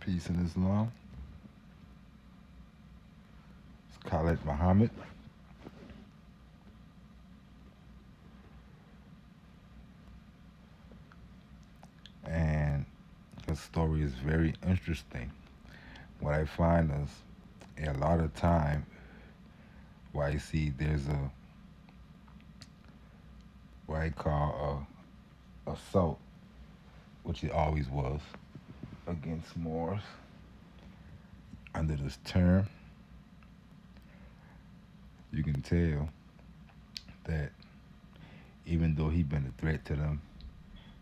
Peace in Islam. It's Khalid Muhammad. And his story is very interesting. What I find is a lot of time why I see there's a what I call a assault, which it always was, against Moors under this term, you can tell that even though he been a threat to them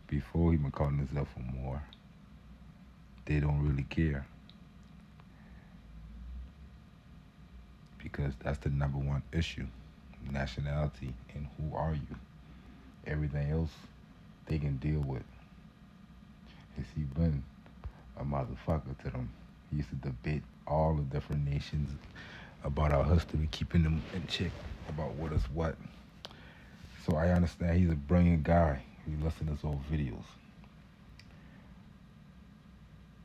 before he been calling himself a Moor, they don't really care because that's the number one issue: nationality and who are you. Everything else they can deal with. Has he been a motherfucker to them? He used to debate all the different nations about our history, keeping them in check about what is what. So I understand he's a brilliant guy. He listens to his old videos.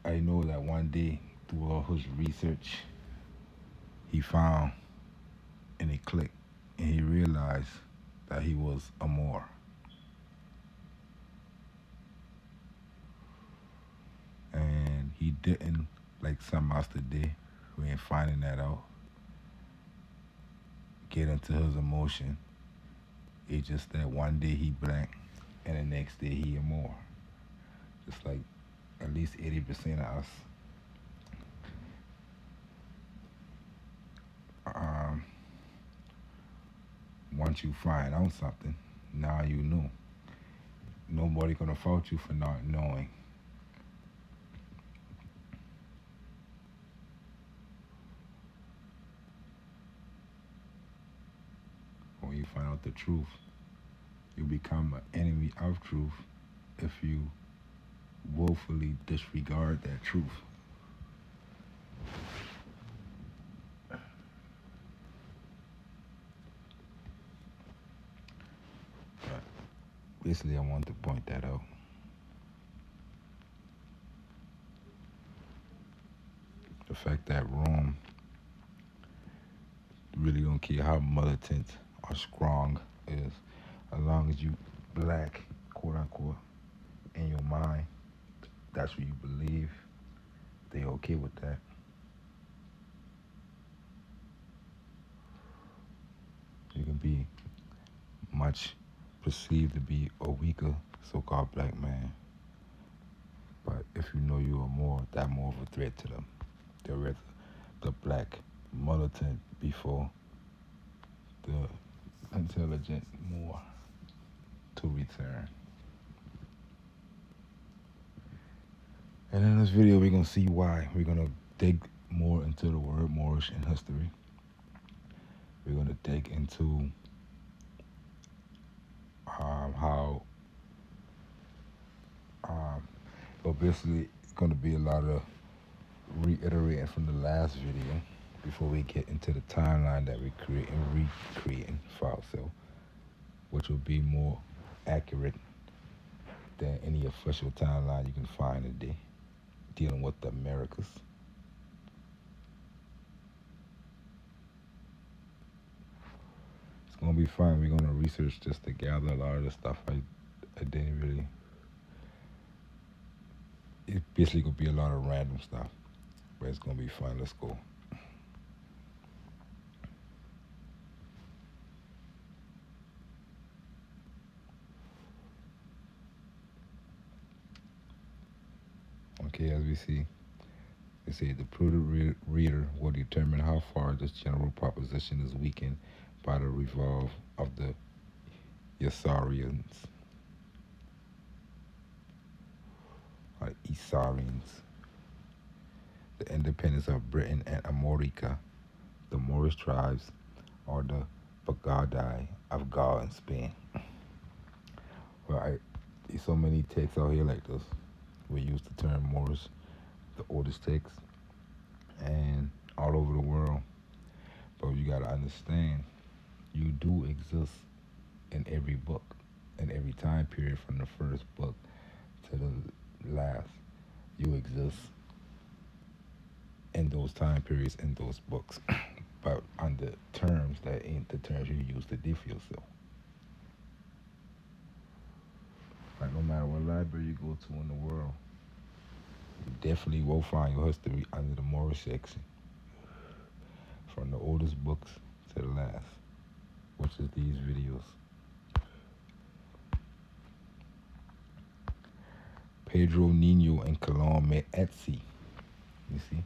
I know that one day, through all his research, he found and it clicked, and he realized that he was a Moor. And he didn't, like some else today, who ain't finding that out, get into his emotion. It's just that one day he black, and the next day he a Moor. Just like at least 80% of us. Um, Once you find out something, now you know. Nobody gonna fault you for not knowing. When you find out the truth, you become an enemy of truth if you willfully disregard that truth. But basically, I want to point that out. The fact that Rome really don't care how militant or strong is, as long as you black, quote unquote, in your mind, that's what you believe, they okay with that. You can be much perceived to be a weaker so-called black man, but if you know you are more, that more of a threat to them. They're rather the black militant before the intelligent more to return. And in this video, we're gonna see why. We're gonna dig more into the word Moorish in history. We're gonna dig into how, um, but basically, it's gonna be a lot of reiterating from the last video before we get into the timeline that we're recreating for ourselves, which will be more accurate than any official timeline you can find today dealing with the Americas. It's gonna be fun. We're gonna research just to gather a lot of the stuff I didn't really. It's basically gonna be a lot of random stuff, but it's gonna be fun. Let's go. Okay, as we see, they say the prudent reader will determine how far this general proposition is weakened by the revolve of the Yassarians, or Isarians, the independence of Britain and Amorica, the Moorish tribes, or the Bagadai of Gaul and Spain. Well, there's so many texts out here like this. We use the term Moorish, the oldest text, and all over the world. But you gotta understand, you do exist in every book, in every time period from the first book to the last. You exist. in those time periods in those books, but under terms that ain't the terms you use to define yourself. Like no matter what library you go to in the world, you definitely will find your history under the Moorish section, from the oldest books to the last, which is these videos. Pedro Nino and Colon met at sea. You see?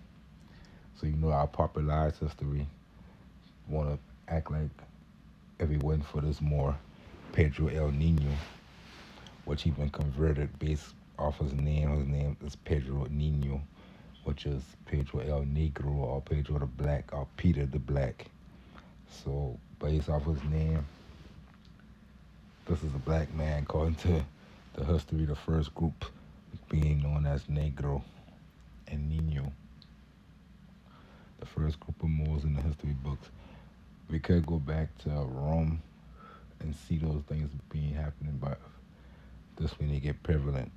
So you know our popularized history wanna act like if it wasn't for this more Pedro El Nino, which he been converted based off his name. His name is Pedro Nino, which is Pedro El Negro or Pedro the Black or Peter the Black. So based off his name, this is a black man according to the history, the first group being known as Negro and Nino. The first group of Moors in the history books. We could go back to Rome and see those things being happening, but this when they get prevalent.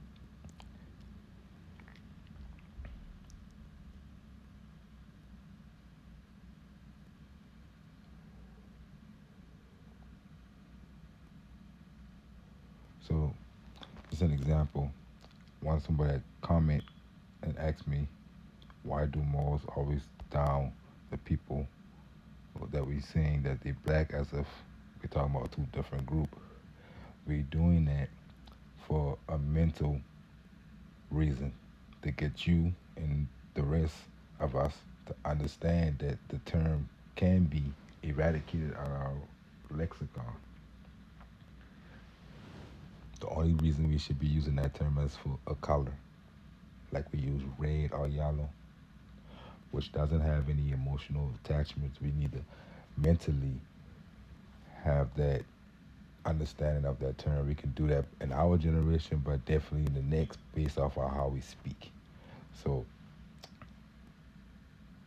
So, just an example. Once somebody comment and ask me, why do Moors always down the people that we saying that they black as if we're talking about two different groups? We doing that for a mental reason to get you and the rest of us to understand that the term can be eradicated out of our lexicon. The only reason we should be using that term is for a color, like we use red or yellow, which doesn't have any emotional attachments. We need to mentally have that understanding of that term. We can do that in our generation, but definitely in the next based off of how we speak. So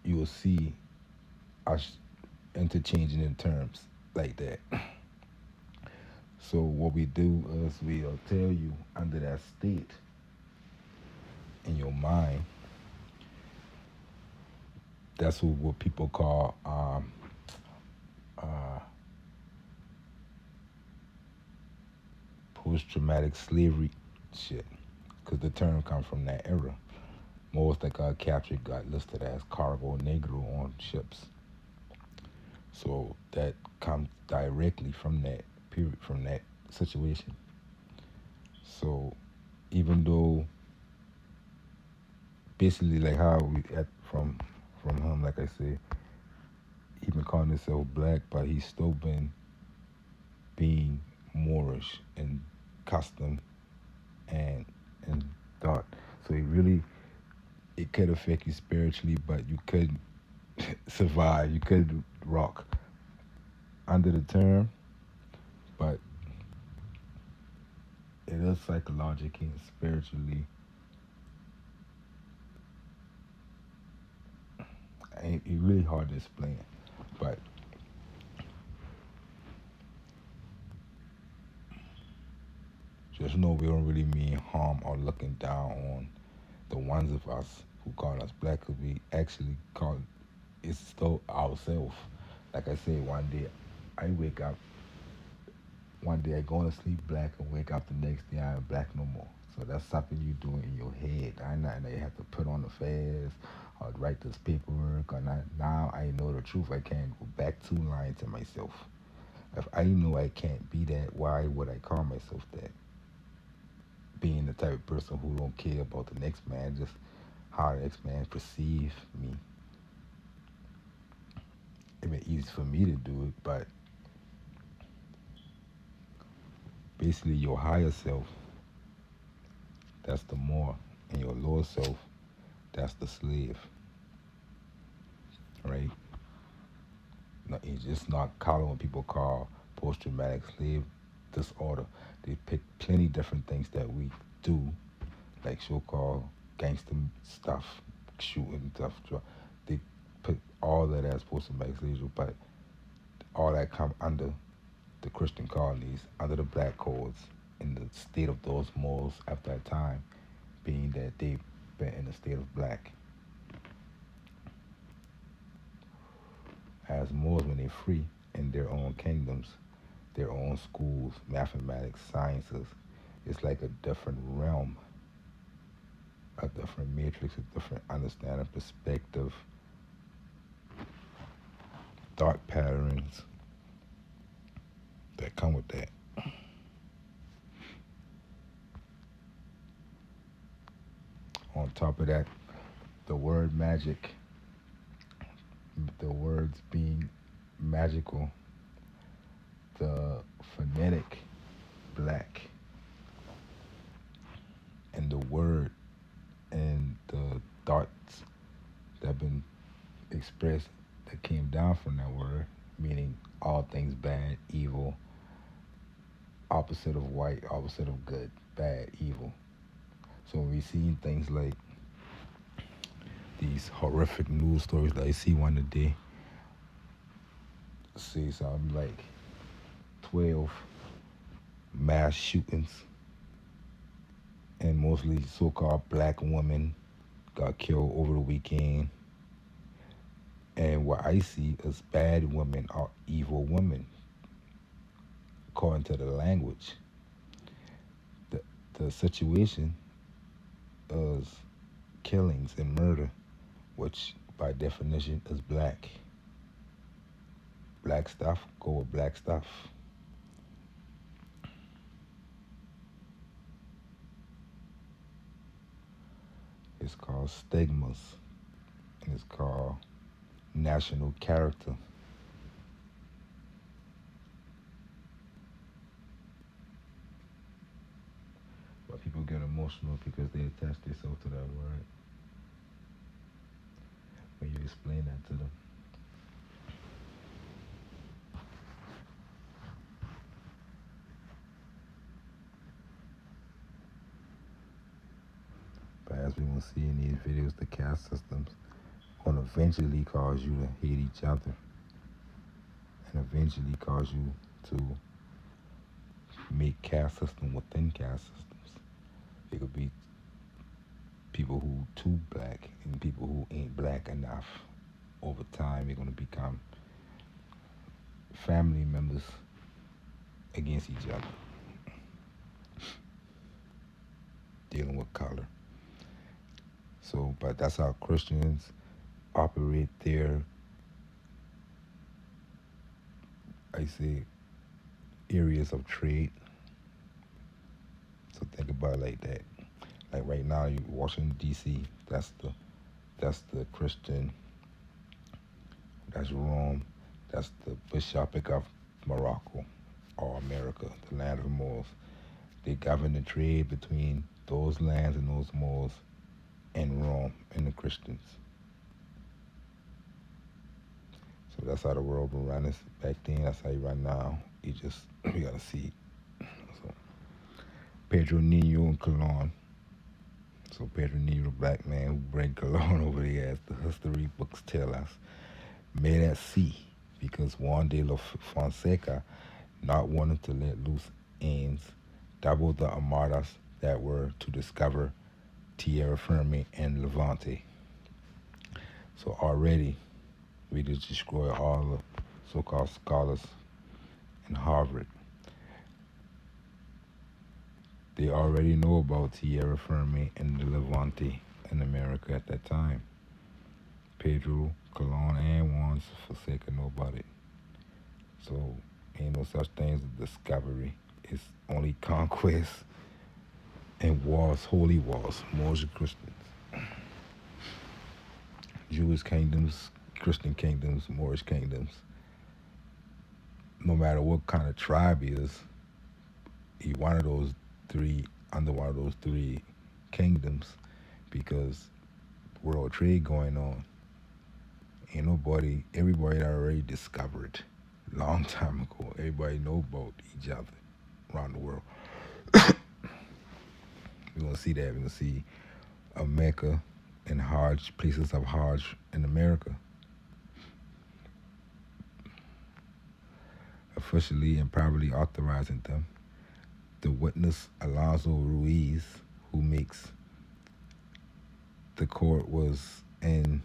you will see us interchanging in terms like that. So what we do is we'll tell you under that state in your mind, that's what people call uh, post-traumatic slavery shit, because the term comes from that era. Most that got captured got listed as cargo negro on ships. So that comes directly from that period, from that situation. So even though basically like how we at from him, like I said, he been calling himself black, but he's still been being Moorish in custom and and thought. So it really it could affect you spiritually, but you could survive. You could rock under the term, but it is psychologically and spiritually. It's really hard to explain, but just know we don't really mean harm or looking down on the ones of us who call us black, because we actually call it's still ourselves. Like I say, one day I wake up, one day I go to sleep black and wake up the next day I am black no more. So that's something you do in your head. I not that you have to put on the fast or write this paperwork or not. Now I know the truth. I can't go back to lying to myself. If I know I can't be that, why would I call myself that? Being the type of person who don't care about the next man, just how the next man perceive me. It been easy for me to do it, but basically your higher self, that's the more, and your lower self, that's the slave, right? No, it's just not calling what people call post-traumatic slave disorder. They pick plenty different things that we do, like so-called gangster stuff, shooting stuff. They put all of that as post-traumatic slave, but all that come under the Christian colonies, under the black codes, in the state of those morals at that time, being that they've been in a state of black. as Moors when they're free in their own kingdoms, their own schools, mathematics, sciences. It's like a different realm, a different matrix, a different understanding, perspective, thought patterns that come with that. On top of that, the word magic, the words being magical, the phonetic black, and the word and the thoughts that have been expressed that came down from that word, meaning all things bad, evil, opposite of white, opposite of good, bad, evil. So when we see things like these horrific news stories that I see one a day, see something like 12 mass shootings and mostly so-called black women got killed over the weekend. And what I see is bad women are evil women, according to the language. The, the situation is killings and murder, which by definition is black. Black stuff go with black stuff. It's called stigmas, and it's called national character. But people get emotional because they attach themselves to that word when you explain that to them. But as we will see in these videos, the caste systems gonna eventually cause you to hate each other, and eventually cause you to make caste system within caste systems. It could be people who too black and people who ain't black enough. Over time, they're gonna become family members against each other, dealing with color. So, but that's how Christians operate their, I say, areas of trade. So think about it like that. Like right now, you Washington D.C. That's the Christian. That's Rome. That's the Bishopric of Morocco or America, the land of the Moors. They govern the trade between those lands and those Moors and Rome and the Christians. So that's how the world been running back then. That's how you run now. You just you gotta see. So Pedro Nino and Cologne. So Pedro Nino, the black man who bring Cologne over there, as the history books tell us, made at sea because Juan de la Fonseca not wanting to let loose ends doubled the armadas that were to discover Tierra Firme and Levante. So already we just destroy all the so-called scholars in Harvard. They already know about Tierra Firme and the Levante in America at that time. Pedro, Colon, and Juan Fonseca know about it. So ain't no such thing as a discovery. It's only conquest and wars, holy wars, Moors and Christians. Jewish kingdoms, Christian kingdoms, Moorish kingdoms. No matter what kind of tribe he is, he one of those three, under one of those three kingdoms, because world trade going on. Ain't nobody, everybody already discovered long time ago. Everybody know about each other around the world. We're gonna see that. We're gonna see America and Hajj, places of Hajj in America. Officially and privately authorizing them. The witness Alonso Ruiz, who makes the court was in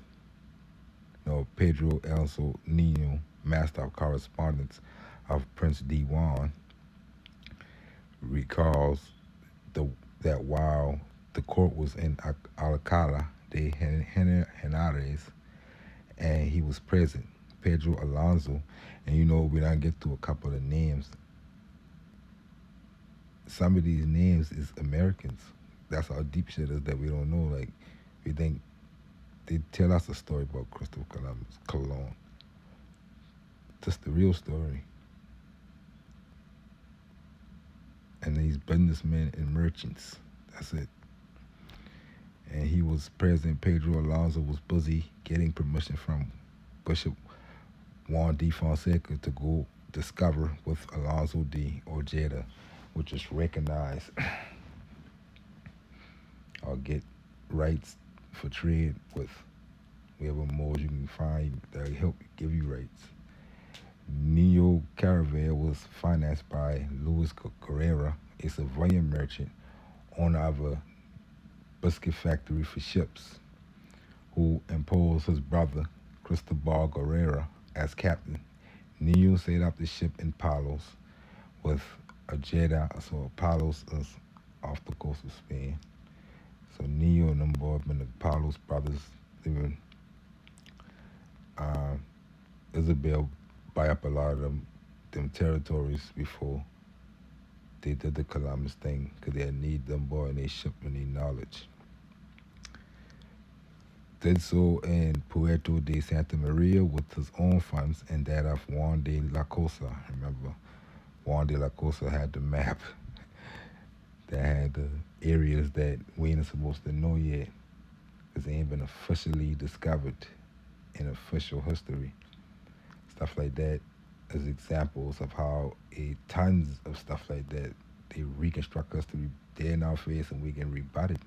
No, Pedro Alonso Nino, master of correspondence of Prince Diwan, recalls the that while the court was in Alcala de Henares and he was present, Pedro Alonso, and we don't get to a couple of names. Some of these names is Americans. That's how deep shit is that we don't know. Like, we think they tell us a story about Christopher Columbus, Colon. Just the real story. And these businessmen and merchants. That's it. And he was present. Pedro Alonso was busy getting permission from Bishop Juan de Fonseca to go discover with Alonso de Ojeda, which is recognized or get rights for trade with wherever Moors you can find that help give you rights. Neo Caravel was financed by Luis Carrera, a civilian merchant, owner of a biscuit factory for ships, who imposed his brother, Cristobal Guerrera, as captain. Neo set up the ship in Palos with a Jeddah, so Palos is off the coast of Spain. So Neo and them boys been the Palos brothers. They been uh, Isabel buy up a lot of them territories before they did the Columbus thing, because they need them boy and they ship and they knowledge. Did so in Puerto de Santa Maria with his own funds and that of Juan de la Cosa. Remember, Juan de la Cosa had the map that had the areas that we ain't supposed to know yet, because they ain't been officially discovered in official history. Stuff like that as examples of how tons of stuff like that they reconstruct history there in our face and we can rebut it.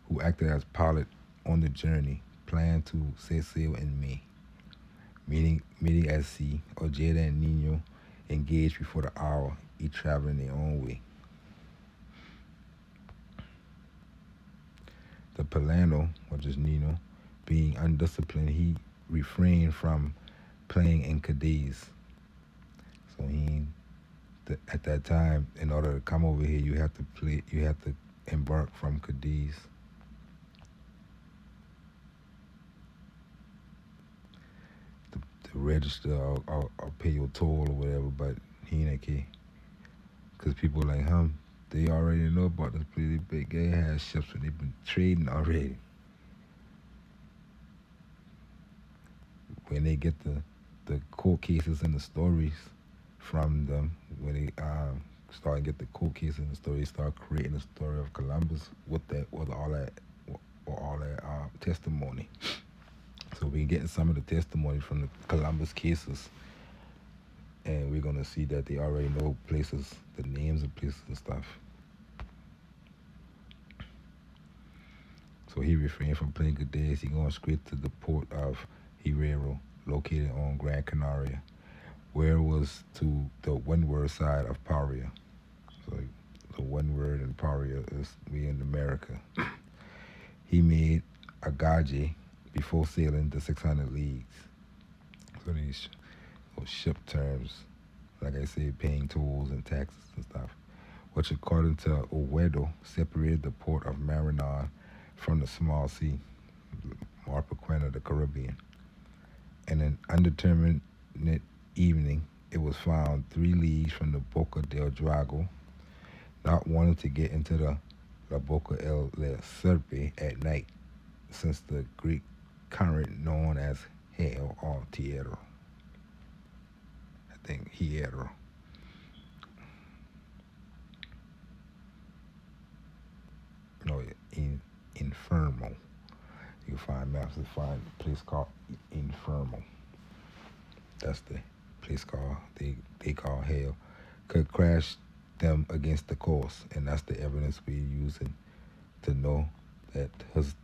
Who acted as pilot on the journey, planned to set sail in May. Meeting at sea, Ojeda and Nino engaged before the hour, each traveling their own way. The Pilano, which is Nino, being undisciplined, he refrained from playing in Cadiz. So at that time, in order to come over here, you have to embark from Cadiz. To register or pay your toll or whatever, but he ain't care. Because people like him, they already know about this pretty big gay ass ships and they've been trading already. When they get the court cases and the stories from them, when they start to get the court cases and the stories, start creating the story of Columbus with all that testimony. So we're getting some of the testimony from the Columbus cases, and we're gonna see that they already know places, the names of places and stuff. So he refrained from playing good days. He going straight to the port of Hierro, located on Gran Canaria, where it was to the windward side of Paria. So the windward and Paria is we in America. He made a gage before sailing the 600 leagues. So these ship terms, like I said, paying tolls and taxes and stuff, which according to Owedo separated the port of Marinon from the small sea, Mar Pequena, the Caribbean. In an undeterminate evening, it was found 3 leagues from the Boca del Drago, not wanting to get into the La Boca el Le Serpe at night, since the Greek current known as Hail or Tierra. I think Hierro. No, Infermo. You can find maps to find a place called Infermo. That's the place called they call Hell. Could crash them against the course, and that's the evidence we're using to know that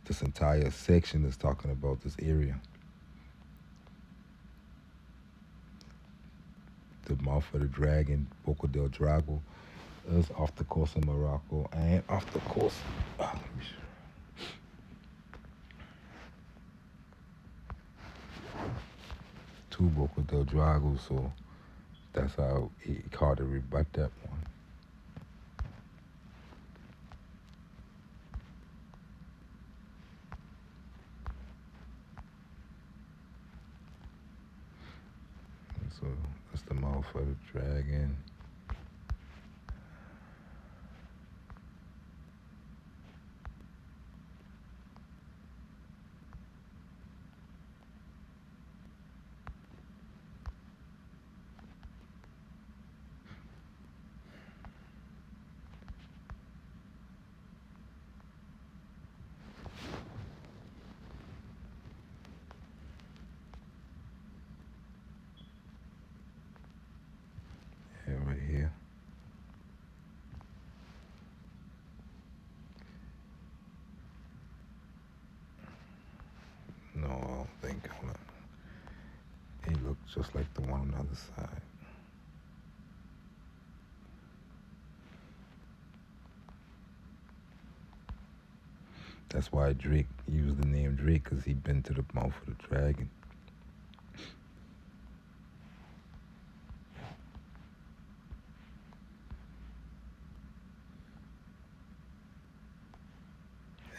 this entire section is talking about this area. The mouth of the dragon, Boca del Drago, Is off the coast of Morocco and off the coast. Let me to Boca del Drago, so that's how he called to rebut that one. And so that's the mouth of the dragon. Yeah, right here. No, I don't think. Hold on. He looks just like the one on the other side. That's why Drake used the name Drake, because he'd been to the mouth of the dragon.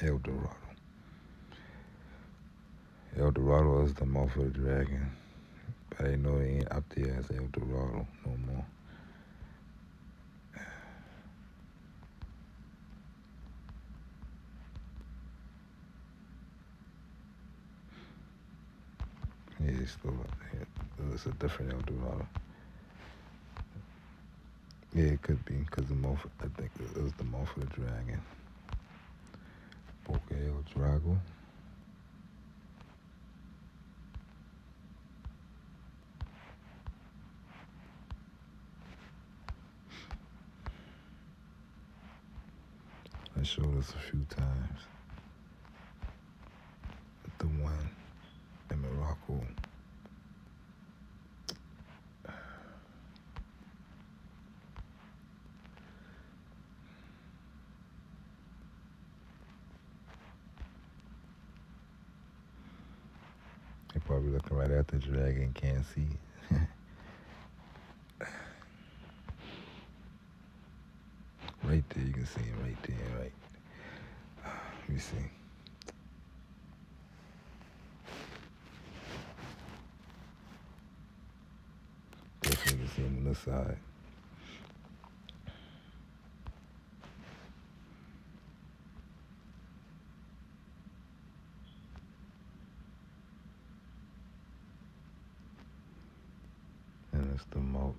El Dorado. El Dorado is the mouth of the dragon. But I know they ain't up there as El Dorado no more. Yeah, it's still up there. It's a different El Dorado. Yeah, it could be, because the mouth, I think it was the mouth of the dragon. Boca El Drago. I showed us a few times. The one in Morocco. They probably looking right at the dragon, can't see it. Right there, you can see him right there, right. Let me see. Definitely can see him on this side. And it's the mouth.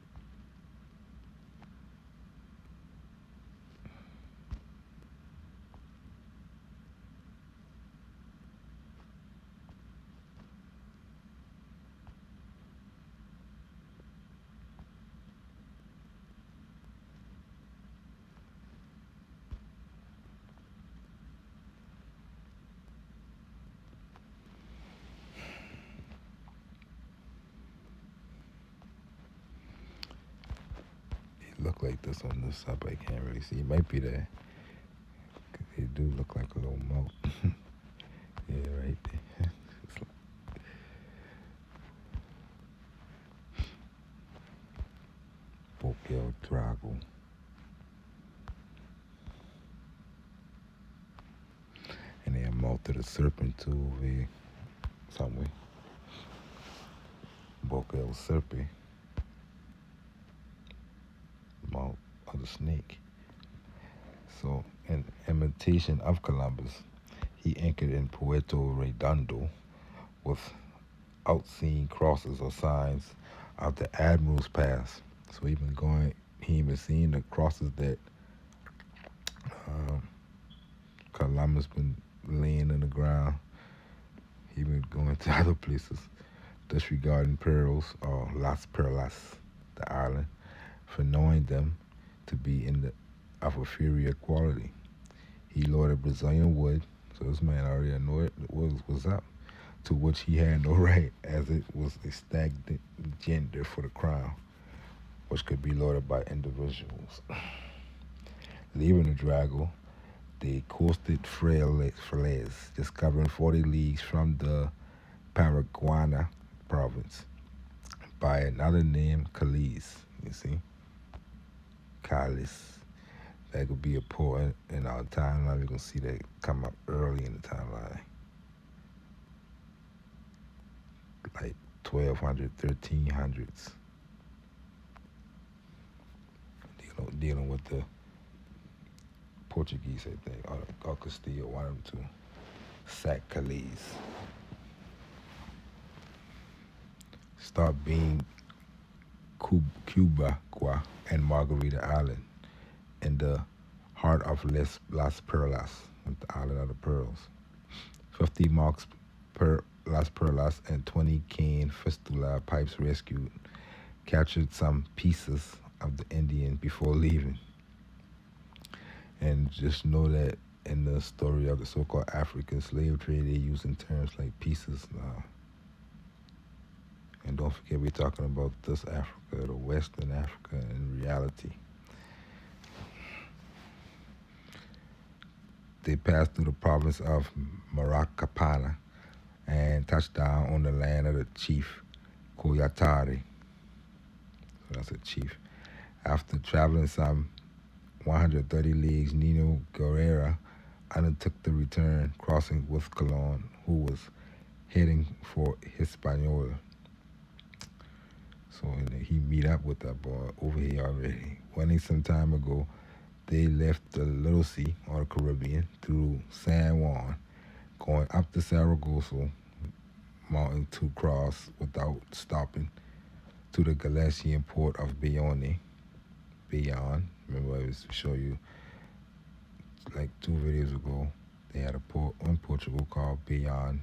He look like this on this side, but I can't really see. He might be there. Cause he do look like a little mouth. Yeah, right there. Boca El Drago. And they mouth of the serpent too over here. Somewhere. Boca El Serpe. Mouth of the snake. So, in imitation of Columbus, he anchored in Puerto Redondo without seeing crosses or signs of the Admiral's Pass. So he even seen the crosses that um, Columbus been laying in the ground. He been going to other places, disregarding perils or Las Perlas, the island, for knowing them to be of inferior quality. He lauded Brazilian wood, so this man already knew it was up, to which he had no right, as it was a stagnant gender for the crown, which could be lauded by individuals. Leaving the Drago, they coasted Falaise, just covering 40 leagues from the Paraguana province by another name, Calais. You see, Calais. That could be a port in our timeline. We're gonna see that come up early in the timeline, like 1200, 1300s, dealing with the Portuguese, I think, or Castile, one of them to sack Calais. Start being Cuba and Margarita Island in the heart of Las Perlas, the island of the pearls. 50 marks per Las Perlas and 20 cane fistula pipes rescued. Captured some pieces of the Indian before leaving. And just know that in the story of the so-called African slave trade, they're using terms like pieces now. And don't forget, we're talking about this Africa, the Western Africa in reality. They passed through the province of Maracapana and touched down on the land of the chief Koyatari. So that's a chief. After traveling some 130 leagues, Nino Guerrera undertook the return, crossing with Colon, who was heading for Hispaniola. So he meet up with that boy over here already. One some time ago, they left the Little Sea or the Caribbean through San Juan, going up the Saragossa mountain to cross without stopping to the Galician port of Bayonne. Bayonne. Remember I was show you like 2 videos ago. They had a port in Portugal called Bayonne,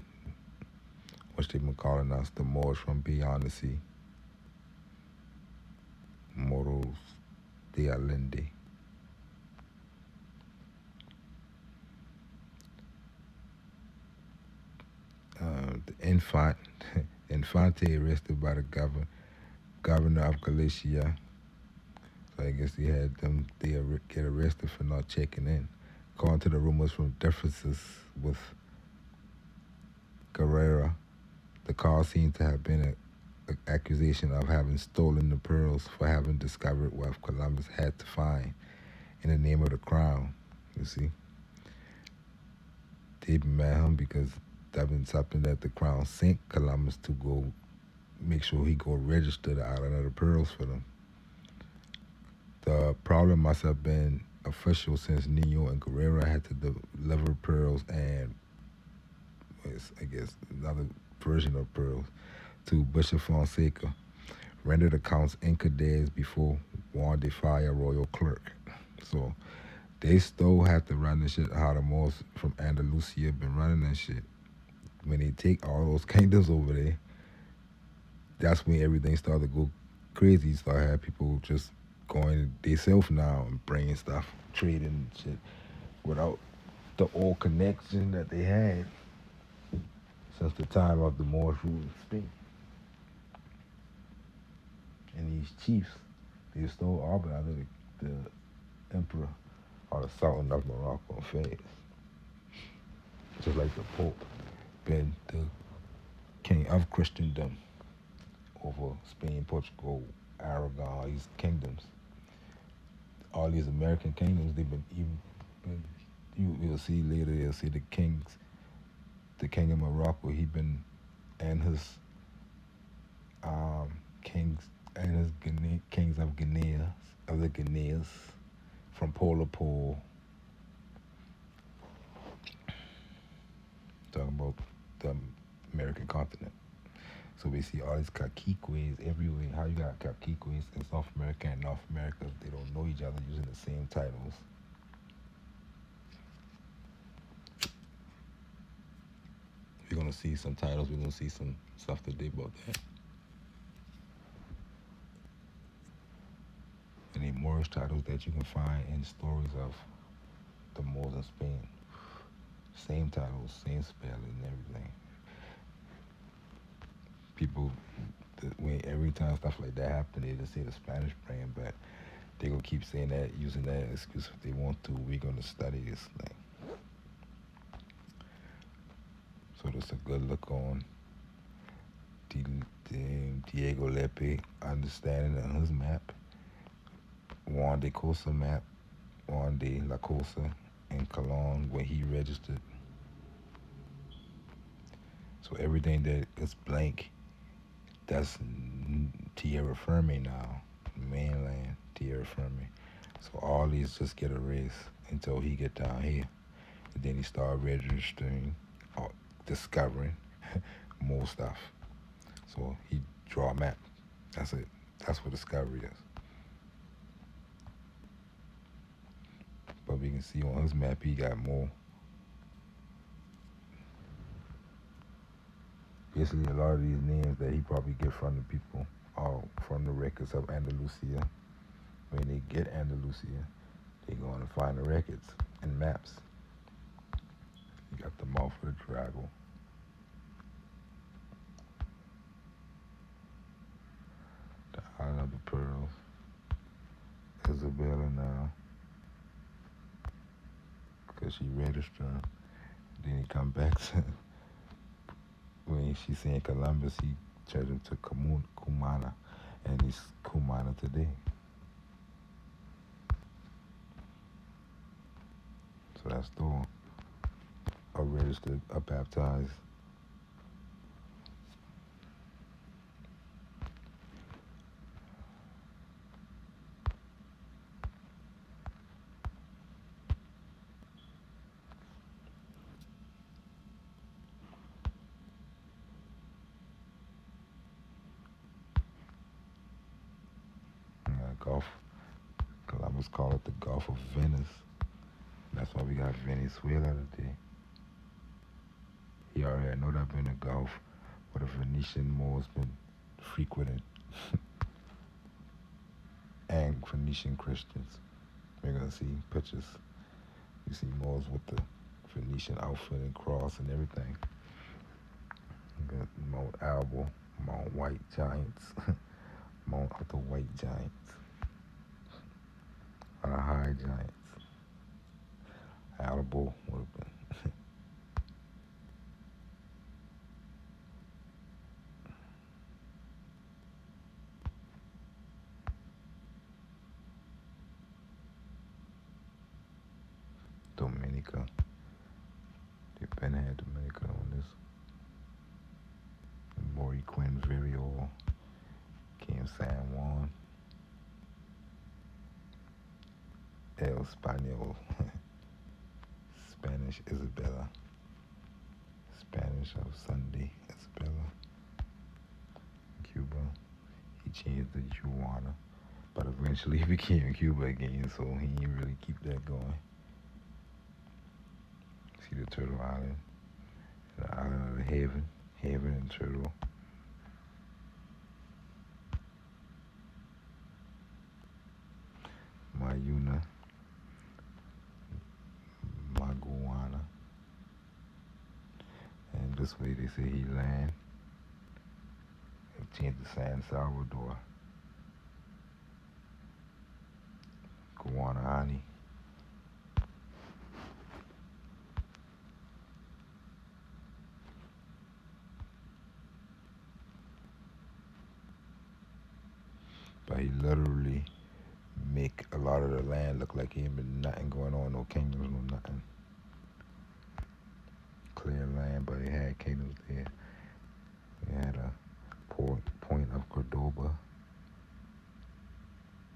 which they've been calling us the Moors from beyond the sea. Moros de Allende. The Infante arrested by the governor of Galicia. So I guess he had them get arrested for not checking in. According to the rumors from differences with Guerrera, the cause seemed to have been an accusation of having stolen the pearls for having discovered what Columbus had to find in the name of the crown. You see, they met him because that been something that the crown sent Columbus to go make sure he go register the island of the pearls for them. The problem must have been official since Nino and Guerrera had to deliver pearls and I guess another version of pearls to Bishop Fonseca, rendered accounts in Cadiz before Juan de Fire royal clerk. So they still have to run the shit how the Moors from Andalusia been running that shit. When they take all those kingdoms over there, that's when everything started to go crazy. Start having people just going themselves now and bringing stuff, trading shit without the old connection that they had since the time of the Moorish rule in Spain. And these chiefs, they still are under the emperor or the Sultan of Morocco and Fez. Just like the Pope been the king of Christendom over Spain, Portugal, Aragon, all these kingdoms. All these American kingdoms, they've been you'll see later, you'll see the king of Morocco, he been, and his kings, and his kings of the Guineas, from pole to pole. Talking about the American continent. So we see all these caciques everywhere. How you got caciques in South America and North America? They don't know each other using the same titles. We're gonna see some titles. We're gonna see some stuff today about that. Any Moorish titles that you can find in stories of the Moors in Spain. Same titles, same spelling, and everything. People, when every time stuff like that happen, they just say the Spanish bring it back. They gonna keep saying that, using that excuse if they want to. We're gonna study this thing. So that's a good look on Diego Lepe understanding on his map. Juan de Cosa map. Juan de la Cosa in Cologne when he registered. So everything that is blank, that's tierra firme now, mainland tierra firme. So all these just get erased until he get down here, and then he start registering, or discovering more stuff. So he draw a map. That's it. That's what discovery is. But we can see on his map he got more. Basically, a lot of these names that he probably get from the people are from the records of Andalusia. When they get Andalusia, they going to find the records and maps. You got the mouth of the Drago. The Island of the Pearls. Isabella now. Because she registered. Then he come back to, when she saying Columbus, he changed him to Cumana. And he's Cumana today. So that's still a registered, a baptized. Gulf. Columbus called it the Gulf of Venice. That's why we got Venezuela today. He already know that been the Gulf where the Venetian Moors been frequented. And Venetian Christians. We're gonna see pictures. You see Moors with the Venetian outfit and cross and everything. You got Mount Albo, Mount White Giants, Mount of the White Giants, or the High Giants. Albo would have been. Dominica. They've been had Dominica on this. Maury Quinn Virio came San Juan. El Español. Spanish Isabella. Spanish of Sunday Isabella. Cuba. He changed to Juana. But eventually he became Cuba again, so he didn't really keep that going. See the Turtle Island. The Island of the Haven. Haven and Turtle. Mayuna. Maguana. And this way they say he land. They changed to San Salvador. Guanahani. But he literally make a lot of the land look like he ain't been nothing going on, no kingdoms, no nothing. Clear land, but he had kingdoms there. He had a point of Cordoba.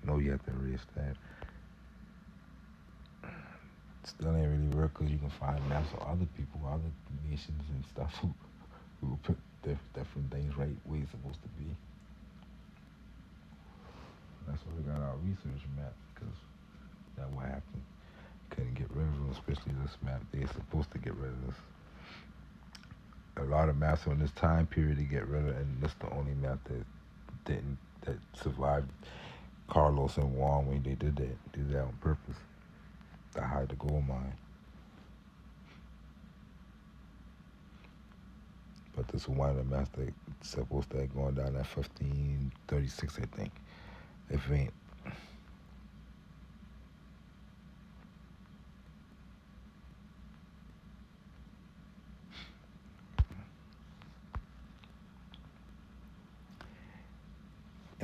No, you have to erase that. Still ain't really work because you can find maps of other people, other nations and stuff who put different things right where it's supposed to be. That's why we got our research map, because that what happened. Couldn't get rid of them, especially this map. They're supposed to get rid of this. A lot of maps on this time period to get rid of, and this the only map that survived Carlos and Juan when they did that. Did that on purpose to hide the gold mine. But this is one of the maps that's supposed to have gone down at 1536, I think. If it ain't.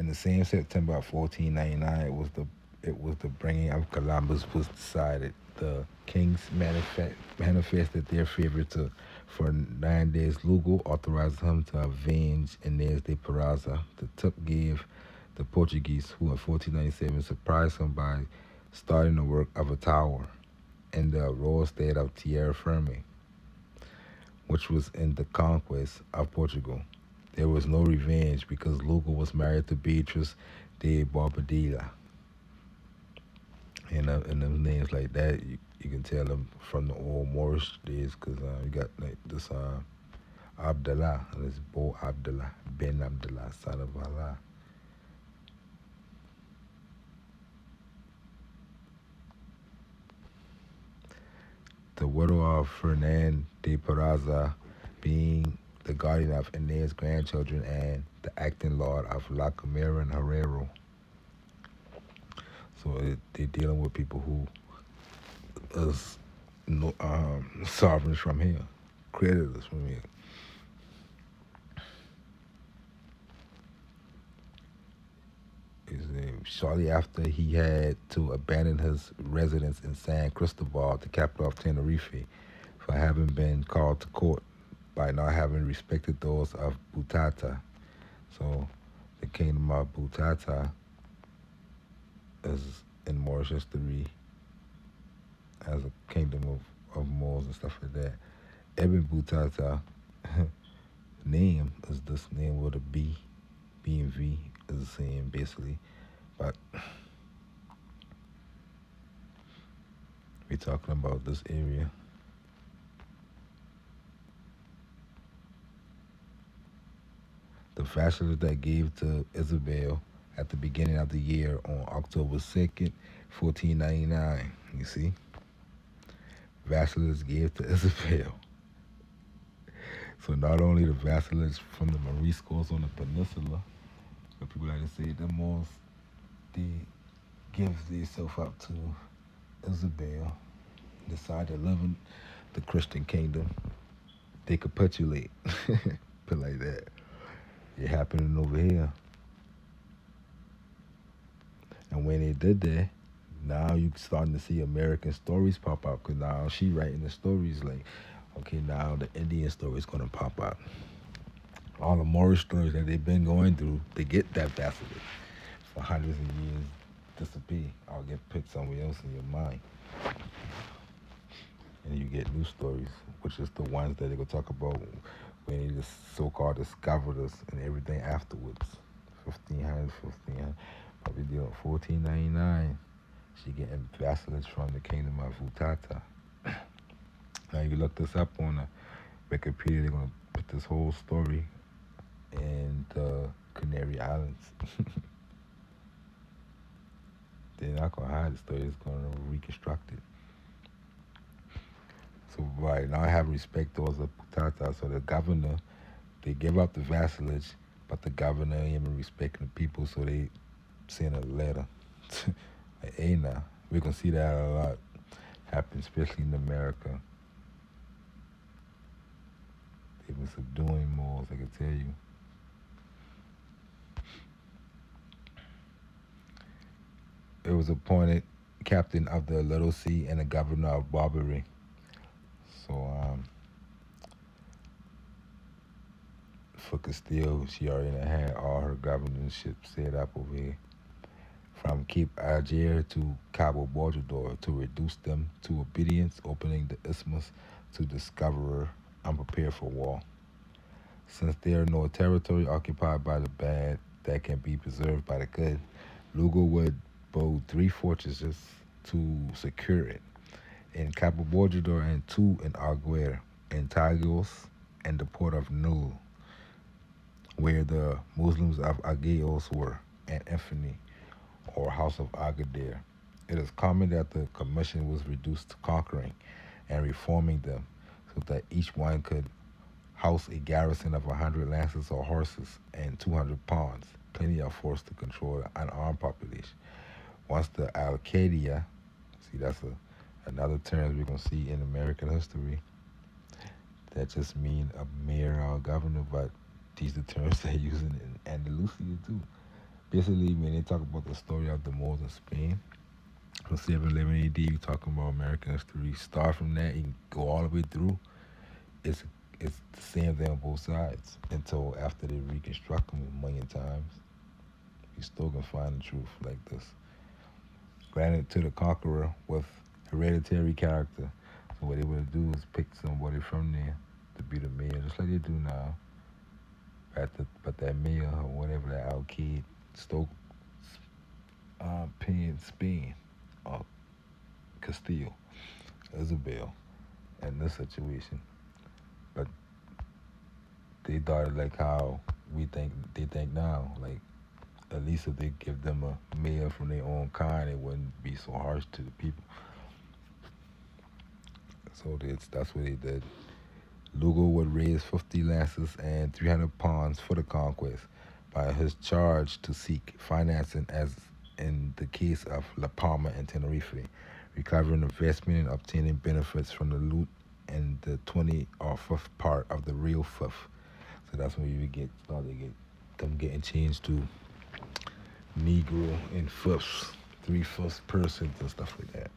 the same September of 1499, it was the bringing of Columbus was decided. The kings manifested their favor to Fernandez Lugo, authorized him to avenge Inez de Peraza. The tip gave the Portuguese, who in 1497 surprised him by starting the work of a tower in the royal state of Tierra Firme, which was in the conquest of Portugal. There was no revenge because Lugo was married to Beatrice de Barbadilla. And them names like that, you can tell them from the old Moorish days because you got like this Abdallah, and it's Bo Abdallah, Ben Abdallah, son of Allah. The widow of Fernand de Peraza being the guardian of Inez's grandchildren and the acting lord of La Camera and Herrero. So they're dealing with people who is no, sovereigns from here, creditors from here. Shortly after he had to abandon his residence in San Cristobal, the capital of Tenerife, for having been called to court by not having respected those of Butata. So the kingdom of Butata is in Moorish history as a kingdom of Moors and stuff like that. Ibn Butata name is this name with a B and V is the same basically. But we're talking about this area. The vassalage that gave to Isabel at the beginning of the year on October 2nd, 1499. You see? Vassalage gave to Isabel. So not only the vassalage from the Moriscos on the peninsula, but people like to say the Moors, they give themselves up to Isabel, decide to live in the Christian kingdom. They capitulate. Put like that. It happening over here. And when they did that, now you starting to see American stories pop up because now she writing the stories like, okay, now the Indian story is gonna pop up. All the Moorish stories that they've been going through, they get that vassalage for hundreds of years disappear or get put somewhere else in your mind. And you get new stories, which is the ones that they're gonna talk about when they just so-called discovered us and everything afterwards. 1500. Probably deal 1499. She getting vassalage from the kingdom of Utata. Now you look this up on Wikipedia, they're gonna put this whole story in the Canary Islands. They're not gonna hide the story; it's gonna reconstruct it. So right now, I have respect towards the Putata. So the governor, they give up the vassalage, but the governor ain't even respecting the people. So they send a letter. Like, hey, now we can see that a lot happen, especially in America. They've been subduing Moors, I can tell you. It was appointed captain of the Little Sea and the governor of Barbary. So for Castile, she already had all her governorship set up over here. From Cape Algier to Cabo Bojador to reduce them to obedience, opening the isthmus to discoverer unprepared for war. Since there are no territory occupied by the bad that can be preserved by the good, Lugo would build 3 fortresses to secure it in Cabo Bojador and two in Arguer, in Tagos, and the port of Nul, where the Muslims of Agios were, and Infini, or House of Agadir. It is common that the commission was reduced to conquering and reforming them so that each one could house a garrison of 100 lances or horses and 200 pawns, plenty of force to control an armed population. Once the Alcadia, see that's another term we're going to see in American history, that just mean a mayor or a governor, but these are terms they're using in Andalusia too. Basically, when they talk about the story of the Moors in Spain, from 711 AD, you talking about American history. Start from that and go all the way through. It's it's the same thing on both sides until after they reconstruct them a million times. You still can find the truth like this. Granted to the conqueror with hereditary character. So what they would do is pick somebody from there to be the mayor, just like they do now. But that mayor or whatever that alkid Stoke paying Spain or Castile, Isabel in this situation. But they thought it like how they think now. Like at least if they give them a mayor from their own kind, it wouldn't be so harsh to the people. So that's what they did. Lugo would raise 50 lances and 300 pawns for the conquest by his charge to seek financing as in the case of La Palma and Tenerife, recovering investment and obtaining benefits from the loot and the 20 or fifth part of the real fifth. So that's when you get start to get them getting changed to Negro and fifths, three-fifths persons and stuff like that.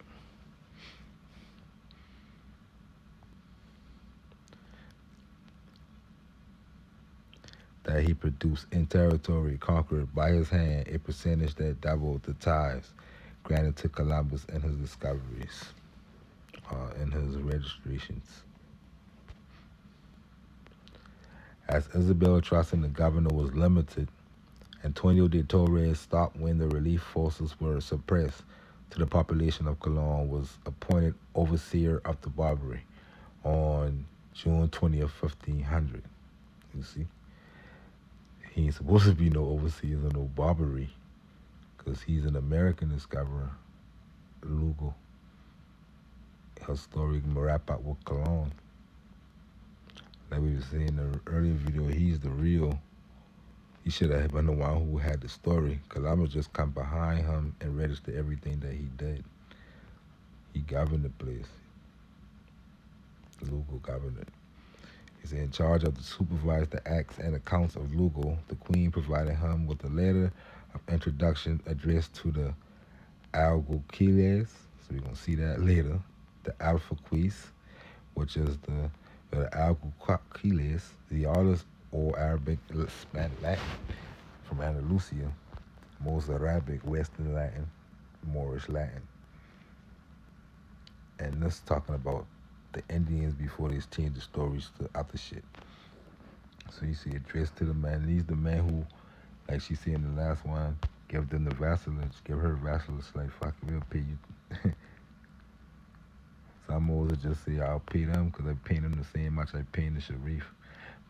That he produced in territory conquered by his hand a percentage that doubled the tithes granted to Columbus in his discoveries, in his registrations. As Isabel trust in the governor was limited, Antonio de Torres stopped when the relief forces were suppressed to the population of Cologne was appointed overseer of the Barbary on June 20th, 1500. You see, he ain't supposed to be no overseers of no Barbary because he's an American discoverer, Lugo, historic Marapat with Cologne. Like we were saying in the earlier video, he's the real. He should have been the one who had the story. Columbus just come behind him and register everything that he did. He governed the place. Lugo governed it. He's in charge of the supervise the acts and accounts of Lugo. The queen provided him with a letter of introduction addressed to the Alguaquiles. So we're gonna see that later. The Alfaquis, which is the Alguaquiles, the artist or Arabic, Spanish, Latin from Andalusia, most Arabic, Western Latin, Moorish Latin, and this talking about the Indians before they changed the stories to other shit. So you see addressed to the man. He's the man who, like she said in the last one, give them the vassalage, give her vassalage. Like fuck, we'll pay you. Some moles will just say I'll pay them because I pay them the same much I pay the Sharif.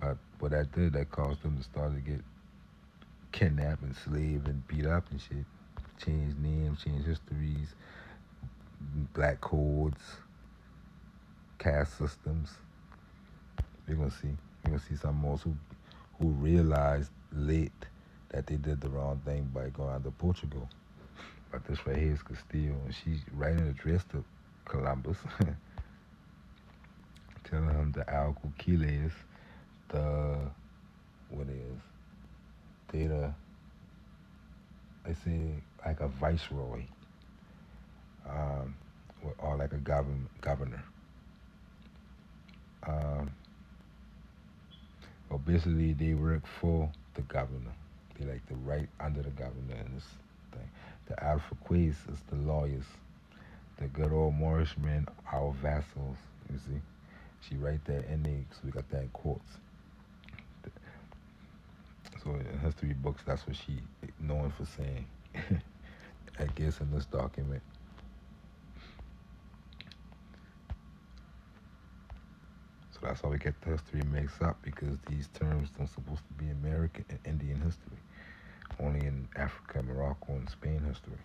But what that did, that caused them to start to get kidnapped, enslaved, and beat up and shit. Change names, change histories, black codes, caste systems. We're gonna see. We're gonna see some more who realized late that they did the wrong thing by going out to Portugal. But this right here is Castile, and she's writing an address to Columbus, telling him the Alququiles, the what is they they say like a viceroy, um, or like a governor. Um, well, basically they work for the governor. They like the right under the governor in this thing. The Alfaquis is the lawyers. The good old Moorish men, our vassals. You see, she write that in there, so we got that in quotes. So in history books, that's what she known for saying. I guess in this document. So that's how we get the history mixed up because these terms don't supposed to be American and Indian history. Only in Africa, Morocco, and Spain history.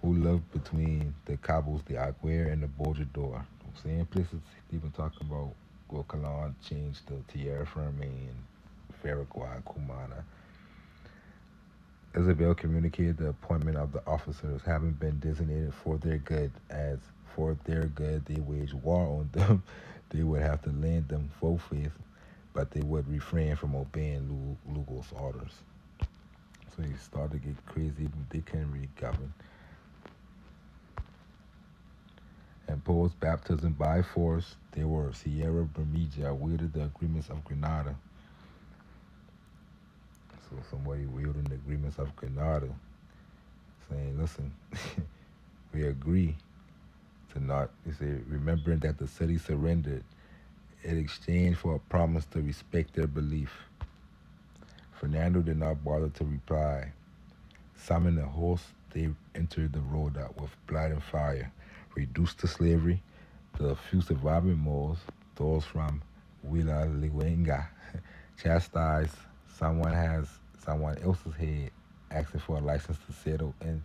Who lived between the Cabos de Aguirre and the Bojador. Same places even talking about Guacalan changed to Tierra Firme and Faragua, Cumana. Isabel communicated the appointment of the officers having been designated for their good, as for their good they wage war on them. They would have to lend them full faith, but they would refrain from obeying Lugo's orders. So they started to get crazy, but they couldn't really govern. Imposed baptism by force. They were Sierra Bermeja wielded the agreements of Grenada. So somebody wielding the agreements of Grenada, saying, "Listen, we agree to not." They say, remembering that the city surrendered in exchange for a promise to respect their belief. Fernando did not bother to reply. Summoning a horse, they entered the road out with blood and fire, reduced to slavery. The few surviving Moors, those from Willa Luenga, chastised someone else's head, asking for a license to settle in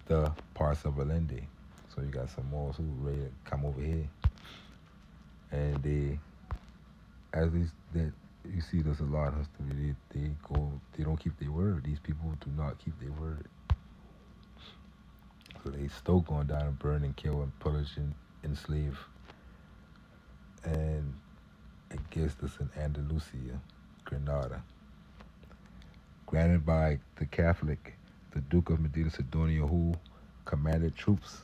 the parts of Allende. So you got some Moors who ready to come over here, and as these that you see, there's a lot of history. They don't keep their word. These people do not keep their word. So they still going down and burn and kill and pillage and enslave. And I guess this in Andalusia, Granada. Granted by the Catholic, the Duke of Medina Sidonia, who commanded troops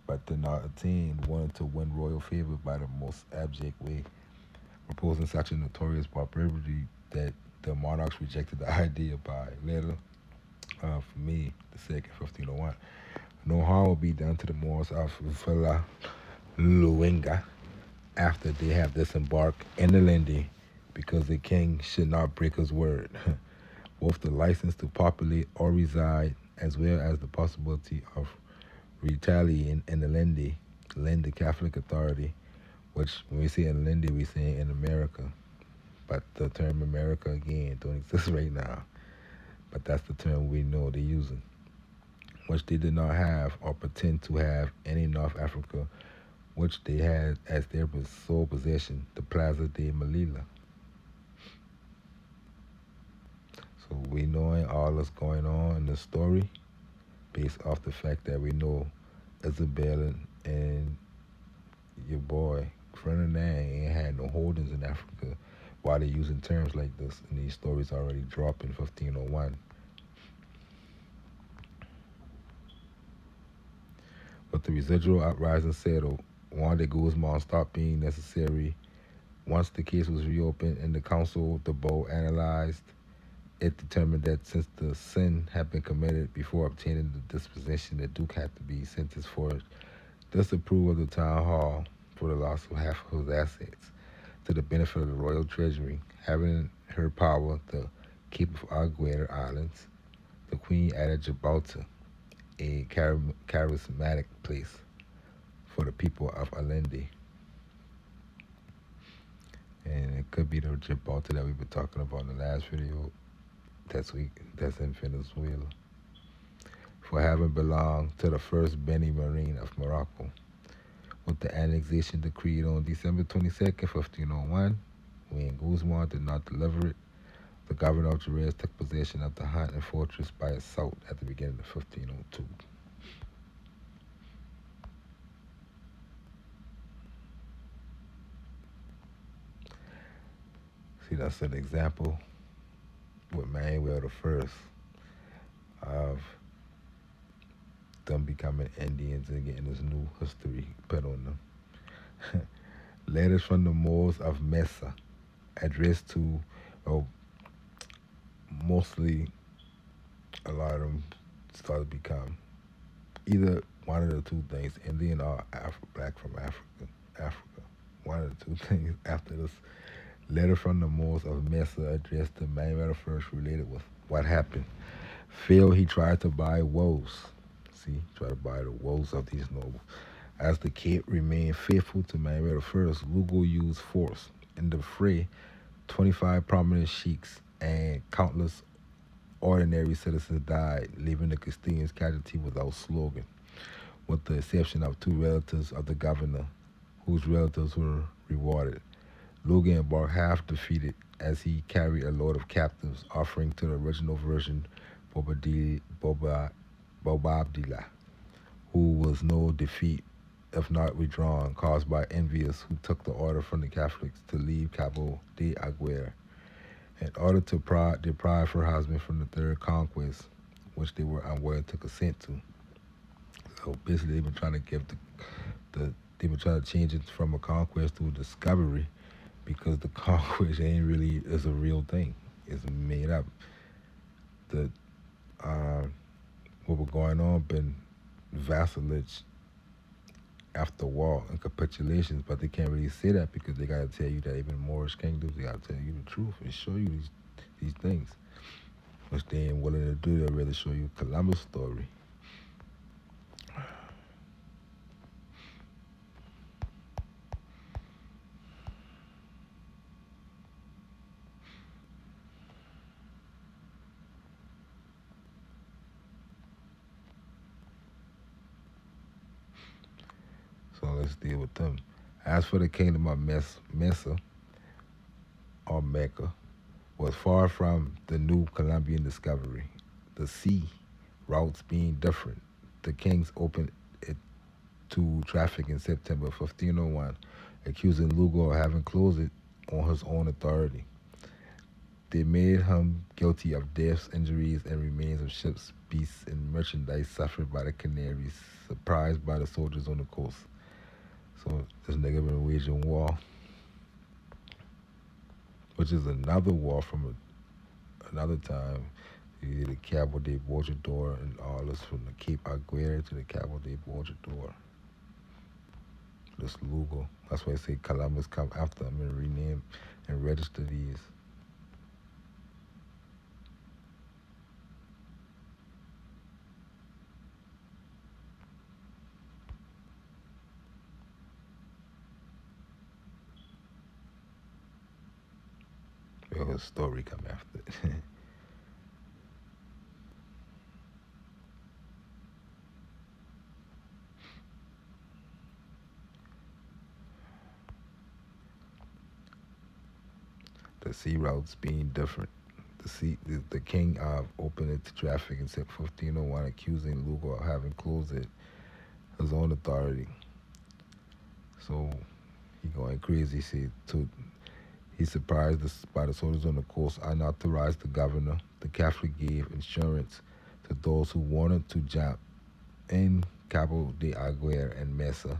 but did not attain, wanted to win royal favor by the most abject way, proposing such a notorious barbarity that the monarchs rejected the idea by letter for May the 2nd, 1501. No harm will be done to the Moors of Villa Luenga after they have disembarked in the Linde, because the king should not break his word. Both the license to populate or reside, as well as the possibility of retaliating in the Linde Catholic Authority, which when we say in Linde, we say in America. But the term America, again, don't exist right now. But that's the term we know they're using, which they did not have or pretend to have in North Africa, which they had as their sole possession, the Plaza de Melilla. So we knowing all that's going on in the story based off the fact that we know Isabel and your boy Ferdinand ain't had no holdings in Africa. Why they using terms like this and these stories already dropped in 1501. But the residual uprising settled. Juan de Guzman stopped being necessary. Once the case was reopened and the council, the Bow analyzed, it determined that since the sin had been committed before obtaining the disposition, the Duke had to be sentenced for it. Disapprove of the town hall for the loss of half of his assets to the benefit of the royal treasury. Having in her power the Cape of Aguirre Islands, the Queen added Gibraltar, a charismatic place for the people of Allende. And it could be the Gibraltar that we've been talking about in the last video that's in Venezuela, for having belonged to the first Beni Marine of Morocco. With the annexation decreed on December 22nd, 1501, when Guzman did not deliver it, the governor of Jerez took possession of the hunting fortress by assault at the beginning of 1502. See, that's an example with Manuel the First of them becoming Indians and getting this new history put on them. Letters from the Moors of Mesa, addressed to, oh, mostly a lot of them started to become either one of the two things, Indian or black from Africa. Africa. One of the two things after this. Letter from the Moors of Mesa addressed to Manuel I related with what happened. Phil, he tried to buy woes. See, tried to buy the woes of these nobles. As the Cape remained faithful to Manuel I, Lugo used force. In the fray, 25 prominent sheiks and countless ordinary citizens died, leaving the Castilians casualty without slogan, with the exception of two relatives of the governor, whose relatives were rewarded. Lugo embarked half defeated as he carried a load of captives, offering to the original version Bobadilla, who was no defeat if not withdrawn, caused by envious who took the order from the Catholics to leave Cabo de Aguirre in order to deprive her husband from the third conquest. which they were unwilling to consent to. So basically, they've been trying to give the they've been trying to change it from a conquest to a discovery because the conquest ain't really is a real thing. It's made up. The uh, what was going on been vassalage after war and capitulations, but they can't really say that because they gotta tell you that even Moorish kingdoms, they gotta tell you the truth and show you these things, which they ain't willing to do. They'd rather show you Columbus' story. So let's deal with them. As for the kingdom of Mesa or Mecca, was far from the new Columbian discovery. The sea routes being different. The kings opened it to traffic in September 1501, accusing Lugo of having closed it on his own authority. They made him guilty of deaths, injuries, and remains of ships, beasts, and merchandise suffered by the Canaries, surprised by the soldiers on the coast. So this nigga been waging war, which is another war from another time. You the Cabo de Borjador and all this from the Cape Aguirre to the Cabo de Borjador. This Lugo. That's why I say Columbus come after him and rename and register these. Well, his story come after it. The sea routes being different. The king opened it to traffic in 1501, accusing Lugo of having closed it his own authority. So he going crazy. He's surprised by the soldiers on the coast unauthorized the governor. The Catholic gave insurance to those who wanted to jump in Cabo de Aguirre and Mesa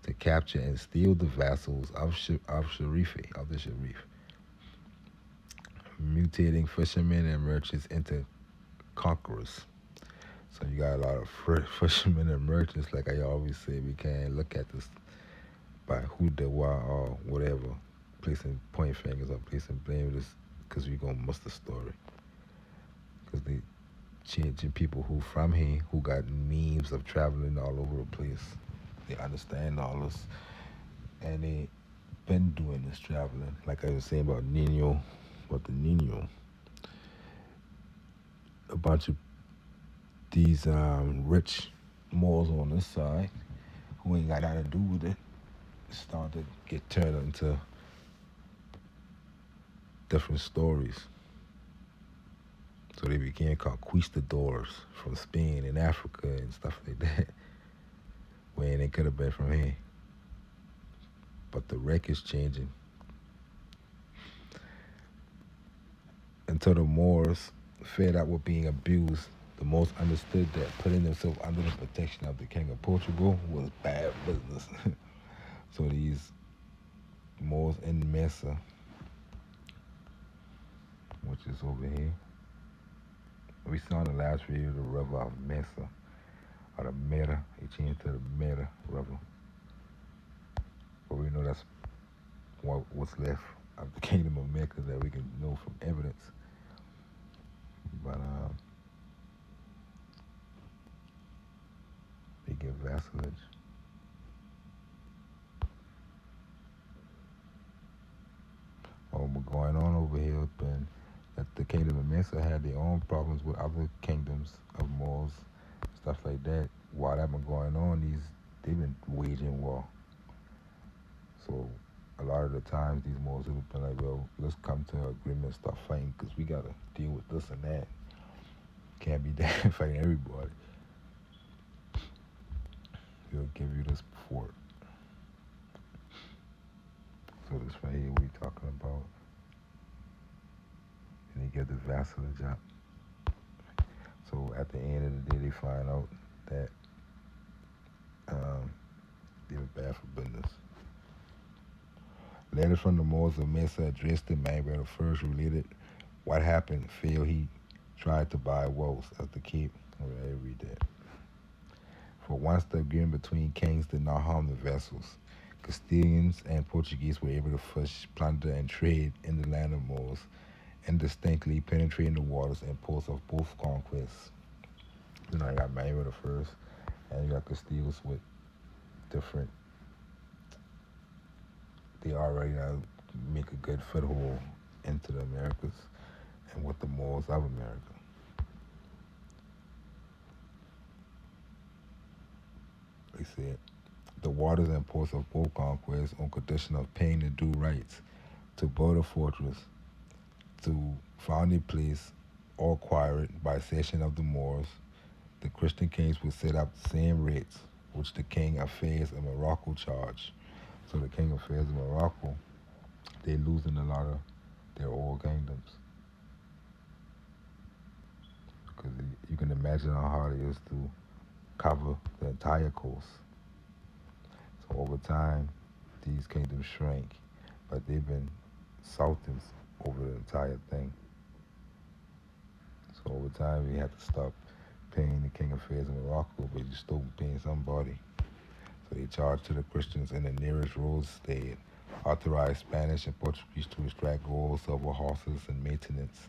to capture and steal the vassals of the Sharif, mutating fishermen and merchants into conquerors. So you got a lot of fishermen and merchants. Like I always say, we can't look at this by who they were or whatever, placing point fingers or placing blame this because we gonna miss the story. Because they changing people who from here who got memes of traveling all over the place. They understand all this and they been doing this traveling. Like I was saying about the Nino, a bunch of these rich Moors on this side who ain't got nothing to do with it start to get turned into different stories. So they became conquistadors from Spain and Africa and stuff like that, when they could have been from here. But the wreck is changing. Until the Moors, fed up with being abused, the most understood that putting themselves under the protection of the King of Portugal was bad business. So these Moors in Mesa, which is over here, we saw in the last video the river of Mesa, or the Mera. He changed to the Mera River. But we know that's what's left of the Kingdom of Mecca that we can know from evidence. But they give vassalage. What was going on over here has been that the Kingdom of Mesa had their own problems with other kingdoms of Moors, stuff like that. While that been going on, they've been waging war. So a lot of the times these Moors have been like, well, let's come to an agreement and start fighting because we got to deal with this and that. Can't be that fighting everybody. We'll give you this fort. So this right here we talking about. And they get the vassalage up. So at the end of the day, they find out that um, they were bad for business. Letters from the Moors of Mesa addressed to Manuel I related what happened. Failed. He tried to buy Wells as the Cape. I read that. For once, the agreement between kings did not harm the vessels. Castilians and Portuguese were able to fish, plunder, and trade in the land of Moors, indistinctly penetrating the waters and ports of both conquests. You know, you got Manuel I, and you got Castiles with different. They already make a good foothold into the Americas and with the Moors of America. They said the waters and ports of both conquests on condition of paying the due rights to build a fortress, to found a place or acquire it by cession of the Moors. The Christian kings would set up the same rates which the king of Fez of Morocco charged. So the king of Fez of Morocco, they losing a lot of their old kingdoms. Because you can imagine how hard it is to cover the entire coast. So over time, these kingdoms shrank, but they've been sultans over the entire thing. So over time, we had to stop paying the king of Fez in Morocco, but you still paying somebody. So they charged to the Christians in the nearest roads. They authorized Spanish and Portuguese to extract gold, silver, horses, and maintenance.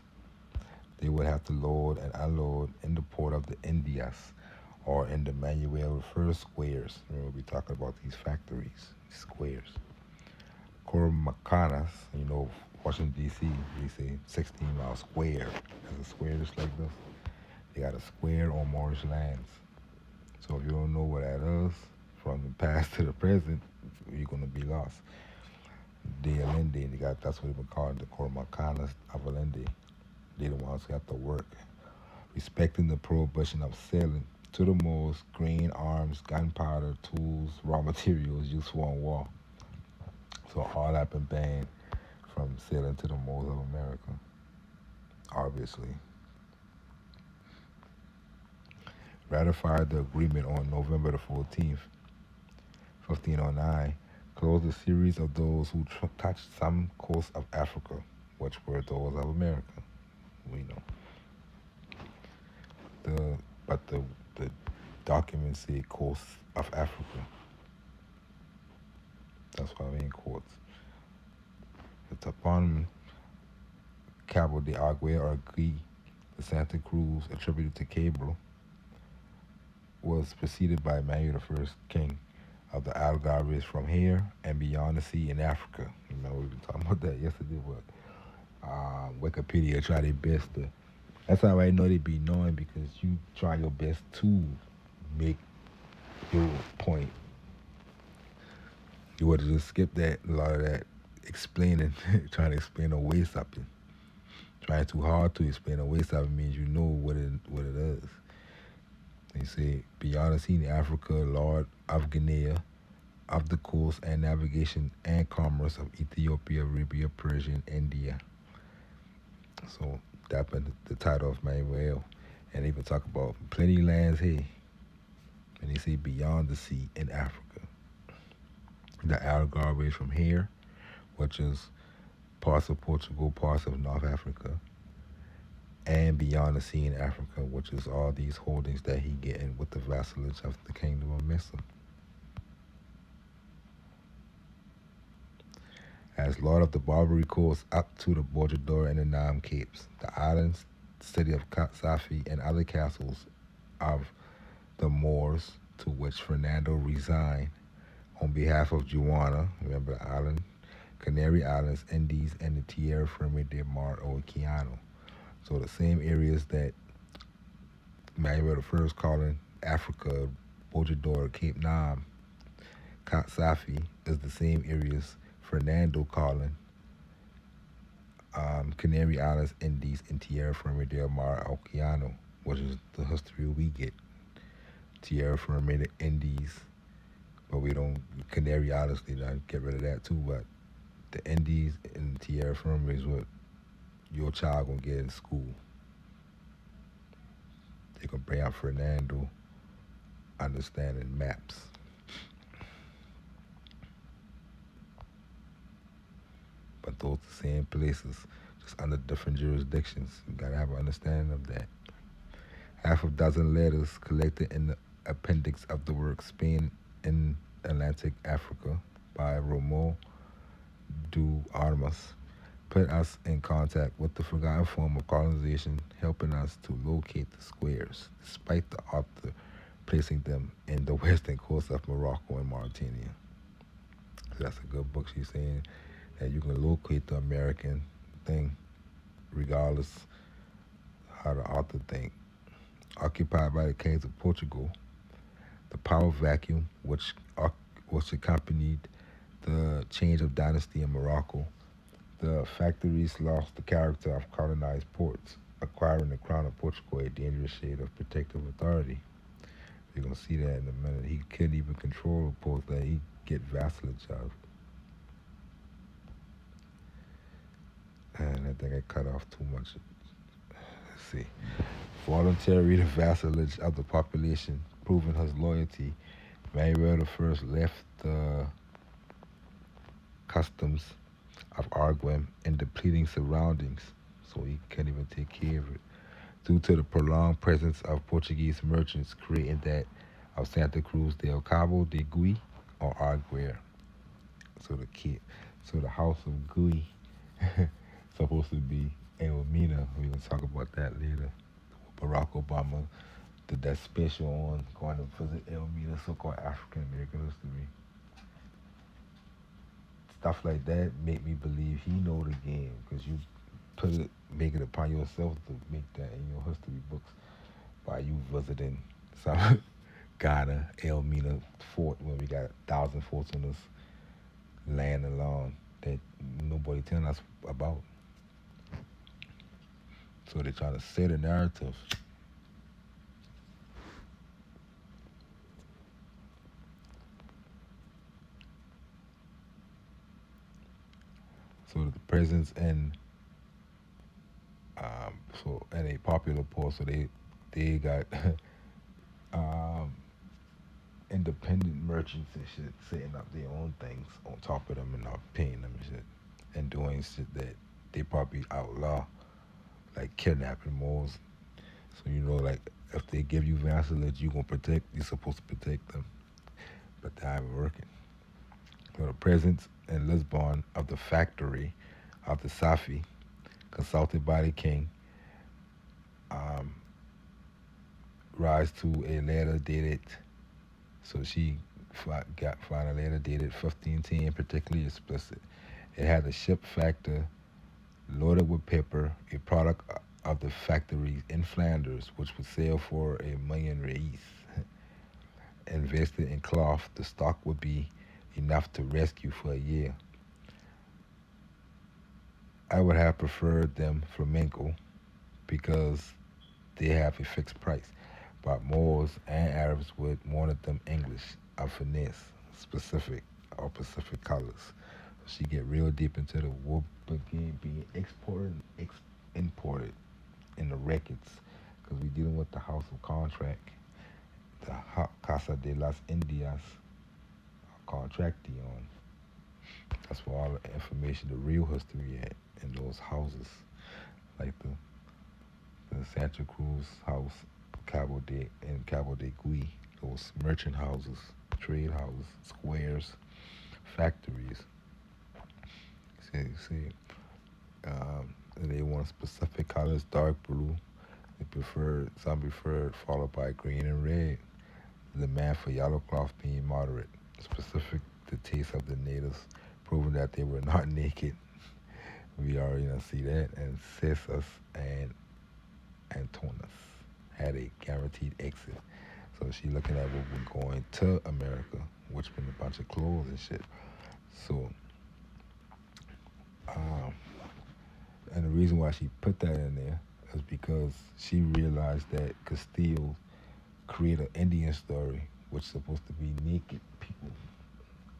They would have to load and unload in the port of the Indias or in the Manuel I squares. Remember, we talking about these factories, squares. Cormacanas, Washington, D.C., they say 16-mile square. There's a square just like this. They got a square on Moorish lands. So if you don't know what that is, from the past to the present, you're going to be lost. De Allende, that's what they've been calling the Cormacanas of Allende. They're the ones who have to work. Respecting the prohibition of selling to the Moors grain, arms, gunpowder, tools, raw materials useful on war. So all that been banned from selling to the Moors of America, obviously. Ratified the agreement on November the 14th, 1509, closed a series of those who touched some coast of Africa, which were those of America. We know. But the documents say coast of Africa. That's why we in quotes. The toponym Cabo de Agua or Gui de Santa Cruz, attributed to Cabral, was preceded by Manuel I, king of the Algarves from here and beyond the sea in Africa. Remember, we were talking about that yesterday, but Wikipedia try their best to. That's how I know they be knowing, because you try your best to make your point. You would have just skipped that, a lot of that explaining, trying to explain away something. Trying too hard to explain away something means you know what it is. They say, beyond the sea in Africa, Lord of Guinea, of the coast and navigation and commerce of Ethiopia, Arabia, Persia, and India. So that's been the title of Manuel. And they even talk about plenty lands here. And they say beyond the sea in Africa. The Algarves from here, which is parts of Portugal, parts of North Africa, and beyond the sea in Africa, which is all these holdings that he getting with the vassalage of the Kingdom of Mesa. As Lord of the Barbary Coast up to the Bojador and the Nam Capes, the islands, city of Safi, and other castles of the Moors, to which Fernando resigned on behalf of Juana, remember the island, Canary Islands, Indies, and the Tierra Firme de Mar Oceano. So the same areas that Manuel I calling Africa, Bojador, Cape Nam, Safi, is the same areas Fernando calling Canary Islands, Indies, and Tierra Firme del Mar Oceano, which is the history we get. Tierra Firme de Indies, but we don't, Canary Islands, they not get rid of that too, but the Indies and Tierra Firme is what your child gonna get in school. You can bring out Fernando understanding maps. But those the same places, just under different jurisdictions. You gotta have an understanding of that. Half a dozen letters collected in the appendix of the work Spain in Atlantic Africa by Romo du Armas put us in contact with the forgotten form of colonization, helping us to locate the squares, despite the author placing them in the western coast of Morocco and Mauritania. So that's a good book. She's saying that you can locate the American thing regardless how the author think. Occupied by the kings of Portugal, the power vacuum which accompanied the change of dynasty in Morocco, the factories lost the character of colonized ports, acquiring the crown of Portugal a dangerous shade of protective authority. You're gonna see that in a minute. He couldn't even control the ports that he get vassalage of. And I think I cut off too much. Let's see. Voluntary vassalage of the population, proving his loyalty. Manuel the First left the customs of Arguin in depleting surroundings, so he couldn't even take care of it. Due to the prolonged presence of Portuguese merchants creating that of Santa Cruz del Cabo de Gui or Arguer. So the kid, so the house of Gui supposed to be Elmina. We're gonna talk about that later. Barack Obama did that special on going to visit Elmina, so-called African American history. Stuff like that make me believe he know the game because you make it upon yourself to make that in your history books by you visiting some Ghana, Elmina fort when we got 1,000 forts on this land alone that nobody telling us about. So they're trying to set a narrative. So the presence and so and a popular port, so they got um, independent merchants and shit setting up their own things on top of them and not paying them and shit and doing shit that they probably outlaw, like kidnapping Moors. So you know, like if they give you vassalage, you gonna protect. You're supposed to protect them, but that ain't working. So the presence in Lisbon of the factory of the Safi, consulted by the king, um, rise to a letter dated. So she got found a letter dated 1510, particularly explicit. It had a ship factor loaded with pepper, a product of the factories in Flanders, which would sell for 1,000,000 reis. Invested in cloth, the stock would be enough to rescue for a year. I would have preferred them flamenco because they have a fixed price, but Moors and Arabs would wanted them English, of finesse, specific or Pacific colors. She get real deep into the wood again being exported and imported in the records because we dealing with the House of Contract, the Casa de las Indias Contraction. That's where all the information, the real history at in those houses, like the Santa Cruz house, Cabo de Gui, those merchant houses, trade houses, squares, factories. See, and they want specific colors, dark blue. Some preferred, followed by green and red. The demand for yellow cloth being moderate, specific to taste of the natives, proving that they were not naked. We already see that. And Cessus and Antonis had a guaranteed exit. So she looking at what we're going to America, which been a bunch of clothes and shit. So, um, and the reason why she put that in there is because she realized that Castile created an Indian story, which is supposed to be naked people,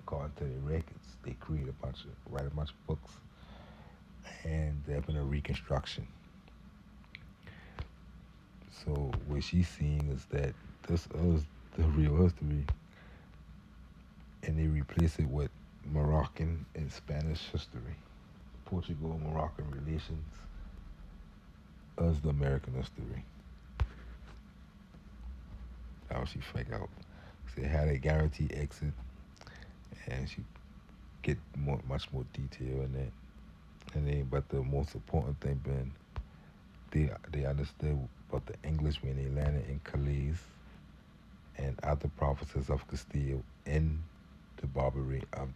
according to their records. They create write a bunch of books, and there been a reconstruction. So what she's seeing is that this is the real history, and they replace it with Moroccan and Spanish history. Portugal Moroccan relations as the American history. How she figure out. She had a guaranteed exit, and she get much more detail in that. And then, but the most important thing being they understood about the English when they landed in Calais and other provinces of Castile in the Barbary of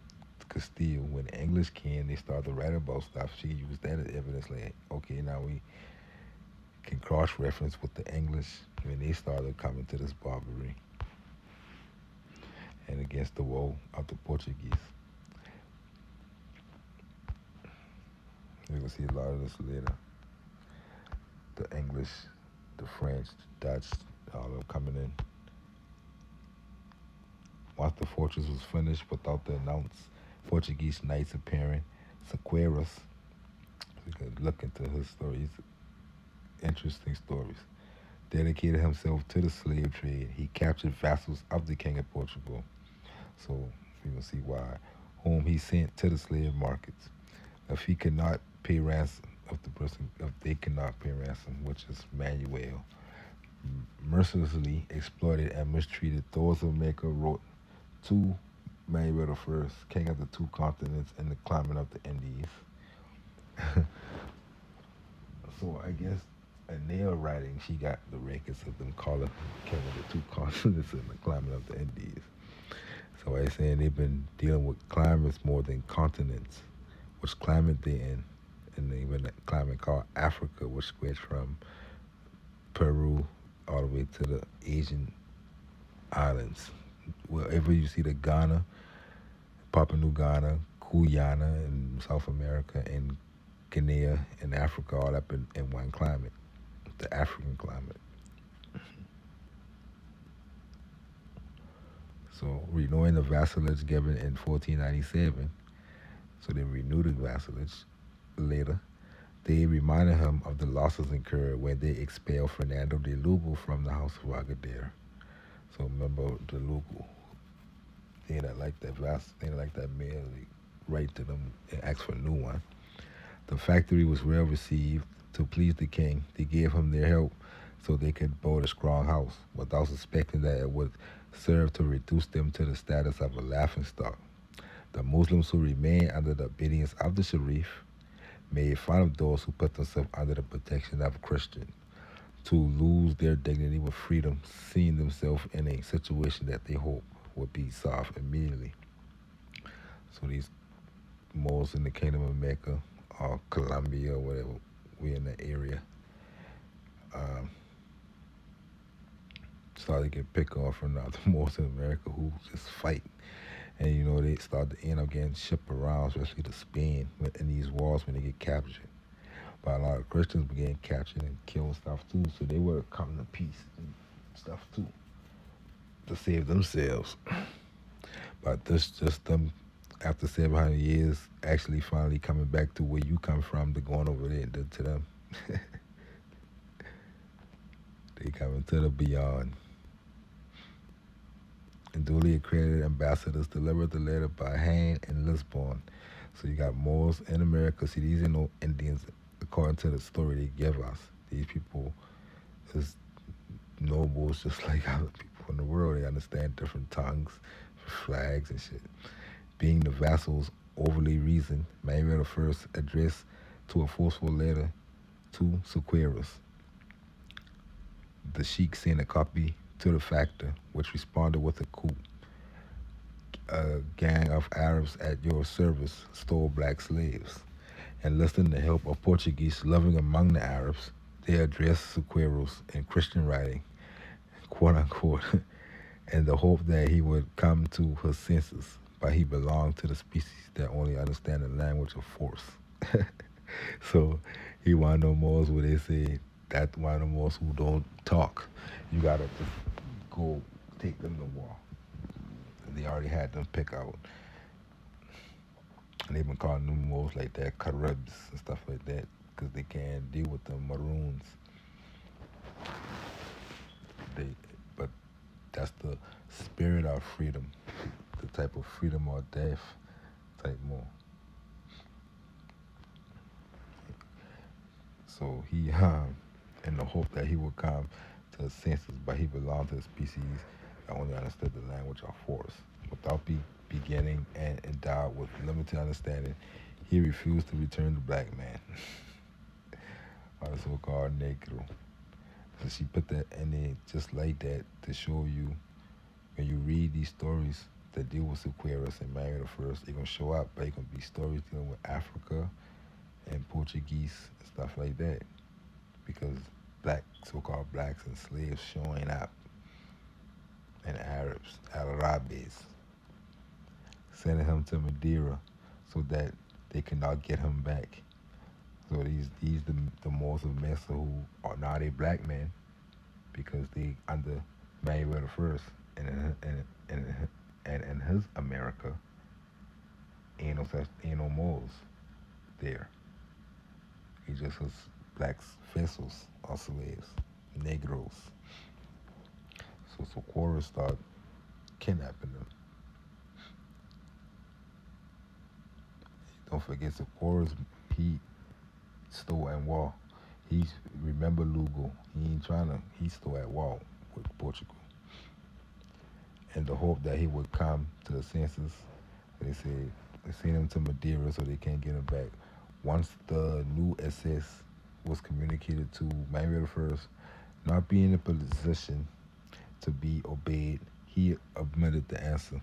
Castile. When the English came, they started to write about stuff. She used that as evidence, like, okay, now we can cross-reference with the English when they started coming to this Barbary and against the will of the Portuguese. You will see a lot of this later. The English, the French, the Dutch, all of them coming in. Once the fortress was finished without the announced Portuguese knights appearing, Sequeiros, we could look into his stories, interesting stories, dedicated himself to the slave trade. He captured vassals of the King of Portugal. So we will see why, whom he sent to the slave markets. If he could not pay ransom, if they could not pay ransom, which is Manuel, mercilessly exploited and mistreated those of America, wrote to Manuel the First, king of the two continents and the climate of the Indies. So I guess in their writing, she got the records of them calling king of the two continents and the climate of the Indies. So I saying they've been dealing with climates more than continents, which climate they in, and even a climate called Africa, which spreads from Peru all the way to the Asian islands. Wherever you see the Ghana, Papua New Guinea, Guyana in South America, and Guinea in Africa, all up in one climate, the African climate. So renewing the vassalage given in 1497, so they renewed the vassalage later. They reminded him of the losses incurred when they expelled Fernando de Lugo from the House of Agadir. So remember de Lugo, they didn't like that they didn't like that mayor. They write to them and ask for a new one. The factory was well received. To please the king, they gave him their help so they could build a strong house, without suspecting that it would serve to reduce them to the status of a laughingstock. The Muslims who remained under the obedience of the Sharif made fun of those who put themselves under the protection of a Christian, to lose their dignity with freedom, seeing themselves in a situation that they hope would be solved immediately. So these Moors in the Kingdom of Mecca or Colombia or whatever, we in the area, um, started to get picked on from the other Moors in America who just fight. And they start to end up getting shipped around, especially to Spain in these wars when they get captured. But a lot of Christians began capturing and killing stuff too, so they were coming to peace and stuff too to save themselves. But this just them after 700 years actually finally coming back to where you come from to going over there and to them. They coming to the beyond. And duly accredited ambassadors delivered the letter by hand in Lisbon. So you got Moors in America. See, these are no Indians according to the story they give us. These people is nobles just like other people in the world. They understand different tongues, flags and shit. Being the vassals overly reasoned, Manuel I addressed to a forceful letter to Sequeiros. The sheik sent a copy to the factor, which responded with a coup. A gang of Arabs at your service stole black slaves. Enlisting the help of Portuguese living among the Arabs, they addressed Sequeiros in Christian writing, quote unquote, in the hope that he would come to his senses, but he belonged to the species that only understand the language of force. So he one of them Moors where they say that one of them Moors who don't talk. You gotta just go take them to war. And they already had them pick out. And they've been calling them Moors like that, Caribs and stuff like that, because they can't deal with the Maroons. They, but that's the spirit of freedom, the type of freedom or death type more. So he, in the hope that he would come to his senses, but he belonged to a species that only understood the language of force. Without beginning and endowed with limited understanding, he refused to return the black man, or the so-called Negro. So she put that in there just like that to show you when you read these stories that deal with Sequeiros and Mary the First, they're gonna show up, but they're gonna be stories dealing with Africa and Portuguese and stuff like that. Because black so-called blacks and slaves showing up and Arabs, Arabes, sending him to Madeira so that they cannot get him back. So these the Moors of Mesa who are not a black man because they under Manuel the First and in his America ain't no Moors there. He just has blacks vessels or slaves, Negroes. So Socorro start kidnapping them. Don't forget Socorro's he stole at war. He's remember Lugo. He ain't trying to. He stole at war with Portugal, in the hope that he would come to the senses. They said they sent him to Madeira so they can't get him back. Once the new SS was communicated to Manuel First, not being in a position to be obeyed, he omitted the answer.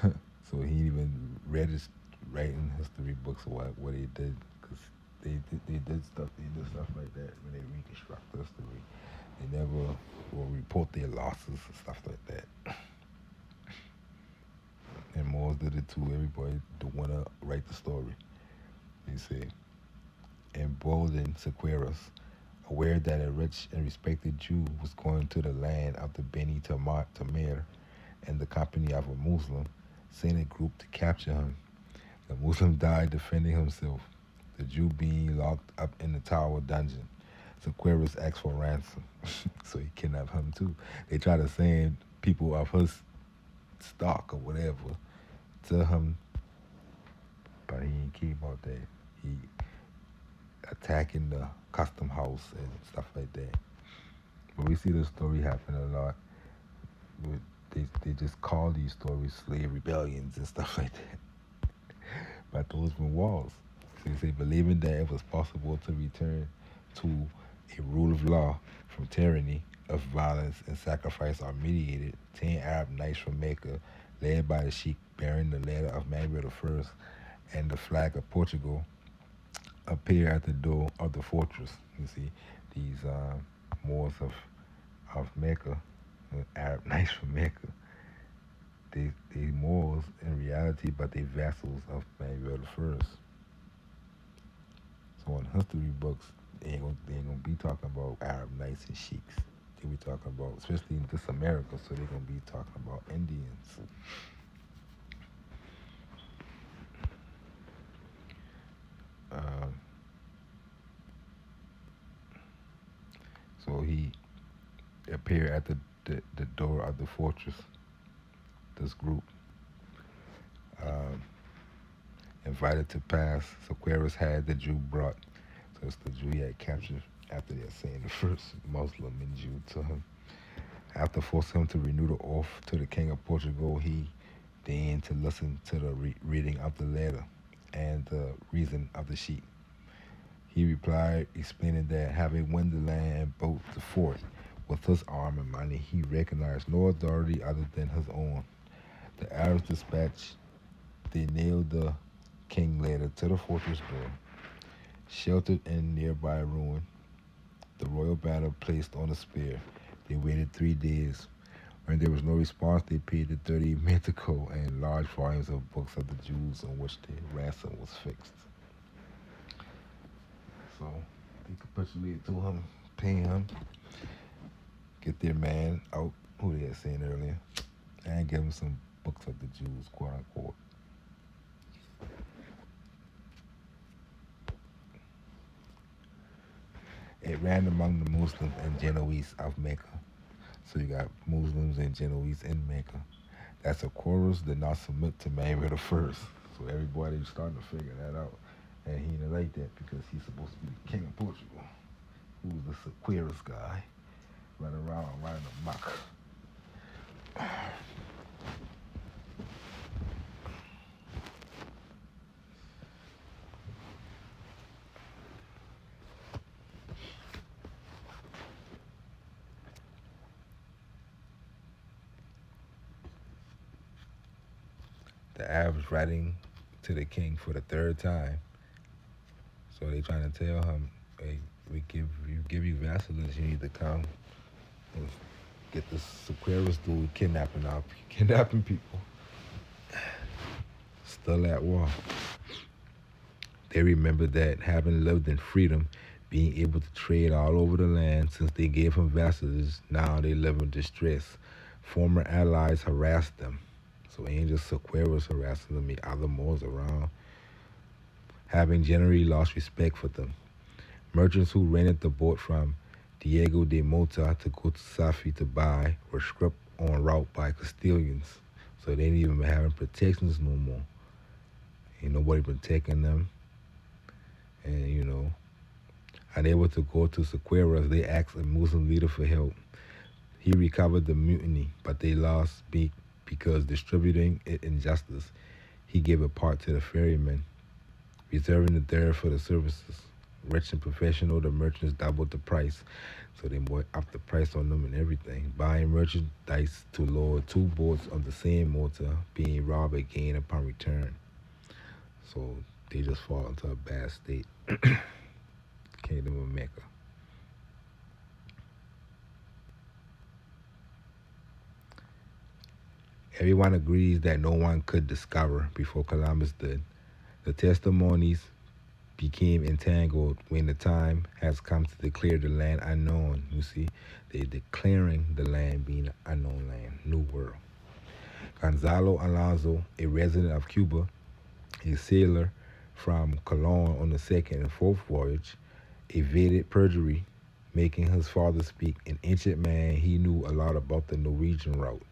So he even read his writing history books of what he did, because they did stuff like that when they reconstruct history. They never will report their losses and stuff like that. And Moors did it too. Everybody don't wanna write the story. They say, emboldened Sequeiros, aware that a rich and respected Jew was going to the land of the Beni Tamir in the company of a Muslim, sent a group to capture him. The Muslim died defending himself, the Jew being locked up in the tower dungeon. Sequeiros asked for ransom, so he kidnapped him too. They try to send people of his stock or whatever to him, but he ain't keep about that. He attacking the custom house and stuff like that. But we see this story happen a lot. They just call these stories slave rebellions and stuff like that. But those were wars. So they say believing that it was possible to return to a rule of law from tyranny of violence and sacrifice are mediated. 10 Arab knights from Mecca, led by the sheikh bearing the letter of Manuel I and the flag of Portugal, appear at the door of the fortress. You see, these Moors of Mecca, Arab knights from Mecca, they Moors in reality, but they vassals of Manuel I. So in history books, they ain't gonna be talking about Arab knights and sheiks. They be talking about, especially in this America, so they're gonna be talking about Indians. Um, so he appeared at the door of the fortress. This group, um, invited to pass. So Queris had the Jew brought. So it's the Jew he had captured after they had sent the first Muslim and Jew to him. After forcing him to renew the oath to the King of Portugal, he deigned to listen to the reading of the letter and the reason of the sheep. He replied, explaining that having won the land and built the fort with his arm and money, he recognized no authority other than his own. The Arabs dispatched, they nailed the king letter to the fortress door, sheltered in nearby ruin, the royal banner placed on a spear. They waited 3 days. When there was no response, they paid the 30 Mentico and large volumes of books of the Jews on which the ransom was fixed. So they capitulated to him, pay him, get their man out, who they had seen earlier, and give him some books of the Jews, quote unquote. It ran among the Muslims and Genoese of Mecca. So you got Muslims and Genoese in Mecca. That's Aquarius did not submit to Mary the First. So everybody's starting to figure that out. And he didn't like that because he's supposed to be the king of Portugal. Who's this Aquarius guy running around riding a muck. The Arabs writing to the king for the third time. So they trying to tell him, hey, we give you vassalage, you need to come and get this Aquarius dude kidnapping people. Still at war. They remembered that having lived in freedom, being able to trade all over the land since they gave him vassalage, now they live in distress. Former allies harassed them. So it ain't just Aquarius harassing them, the other Moors around, having generally lost respect for them. Merchants who rented the boat from Diego de Mota to go to Safi to buy were stripped en route by Castilians. So they ain't even having protections no more. Ain't nobody protecting them. And unable to go to Sequeras, they asked a Muslim leader for help. He recovered the mutiny, but they lost because distributing it injustice. He gave a part to the ferrymen, reserving the third for the services. Rich and professional, the merchants doubled the price, so they upped the price on them and everything. Buying merchandise to lower two boats of the same motor, being robbed again upon return. So they just fall into a bad state. Kingdom of Mecca. Everyone agrees that no one could discover before Columbus did. The testimonies became entangled when the time has come to declare the land unknown. You see, they're declaring the land being an unknown land, new world. Gonzalo Alonso, a resident of Cuba, a sailor from Colon on the second and fourth voyage, evaded perjury, making his father speak. An ancient man, he knew a lot about the Norwegian route,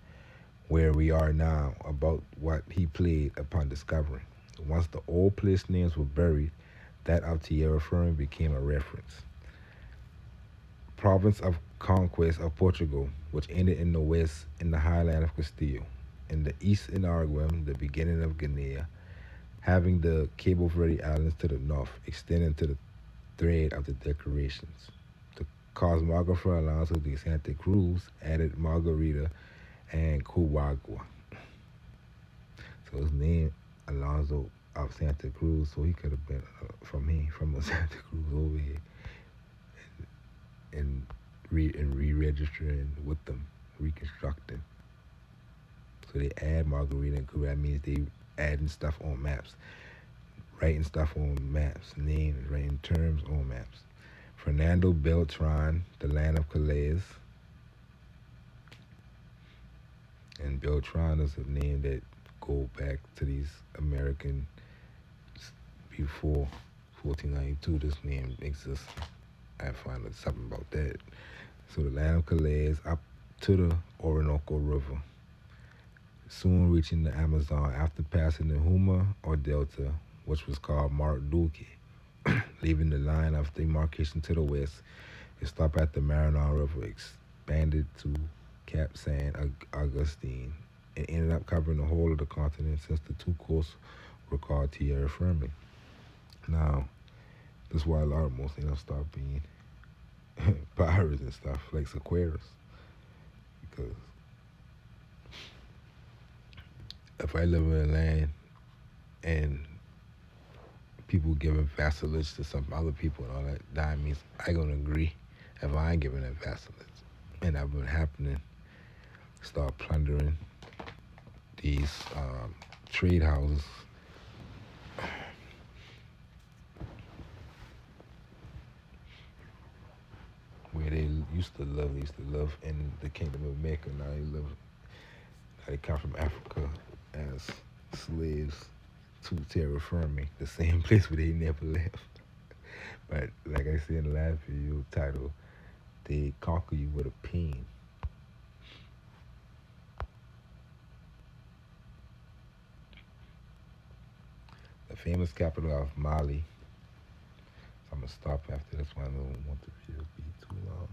where we are now, about what he played upon discovering. Once the old place names were buried, that of Tierra Firme became a reference. Province of conquest of Portugal, which ended in the west in the highland of Castile, in the east in Arguem, the beginning of Guinea, having the Cabo Verde Islands to the north, extending to the thread of the decorations. The cosmographer Alonso de Santa Cruz added Margarita and Cubagua. So his name Alonso of Santa Cruz, so he could have been from Santa Cruz over here and re-registering with them, reconstructing. So they add Margarita and Cuba. That means they adding stuff on maps, writing stuff on maps, names, writing terms on maps. Fernando Beltran, the land of Calais. And Beltran is a name that go back to these American before 1492. This name exists. I find something about that. So the land of Calais up to the Orinoco River, soon reaching the Amazon after passing the Huma or Delta, which was called Mar Duque, leaving the line of demarcation to the west. It stopped at the Maranon River, expanded to Cap San Augustine, and ended up covering the whole of the continent since the two coasts were called Tierra Firme. Now, this is why a lot of Muslims start being pirates and stuff, like Sequeras. Because if I live in a land and people giving vassalage to some other people and all that, that means I gonna agree if I ain't giving that vassalage. And that been happening. Start plundering these trade houses. Where they used to live in the kingdom of Mecca. Now they come from Africa as slaves to terra firma, the same place where they never left. But like I said in the last video title, they conquer you with a pen. The famous capital of Mali. So I'm gonna stop after this one. I don't want the video to be too long.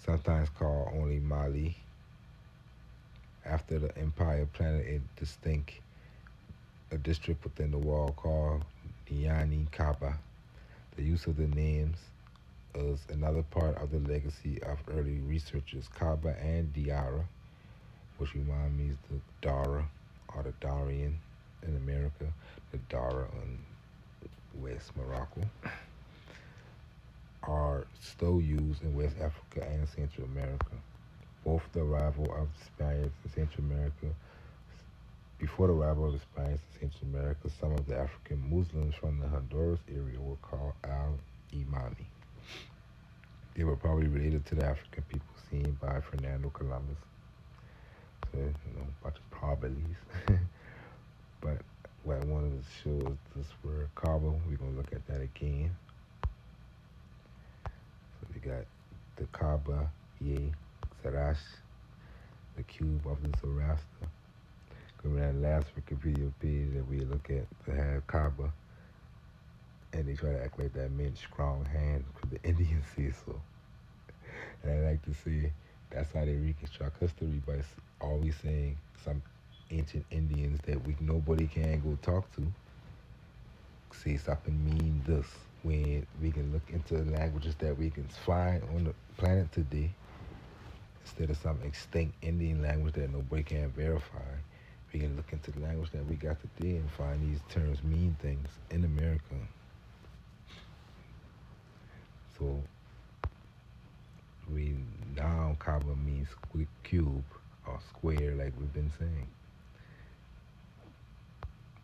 Sometimes called only Mali. After the empire planted a district within the wall called Niani Kaba. The use of the names is another part of the legacy of early researchers Kaba and Diara, which remind me is the Dara or the Darian in America, the Dara in West Morocco, are still used in West Africa and Central America. Both the arrival of the Spaniards in Central America, before the arrival of the Spaniards in Central America, some of the African Muslims from the Honduras area were called Al Imami. They were probably related to the African people seen by Fernando Columbus. So, a bunch of probabilities. But what I wanted to show is this word Cabo. We're going to look at that again. So we got the Kaaba, Ye, Sarash, the cube of the Zoroaster. Remember that last Wikipedia page that we look at to have Kaaba, and they try to act like that meant strong hand because the Indians say so. And I like to say that's how they reconstruct history by always saying some ancient Indians that nobody can go talk to say something mean this when we can look into languages that we can find on the planet today instead of some extinct Indian language that nobody can verify. We can look into the language that we got today and find these terms mean things in America. So we now Kaaba means cube or square like we've been saying.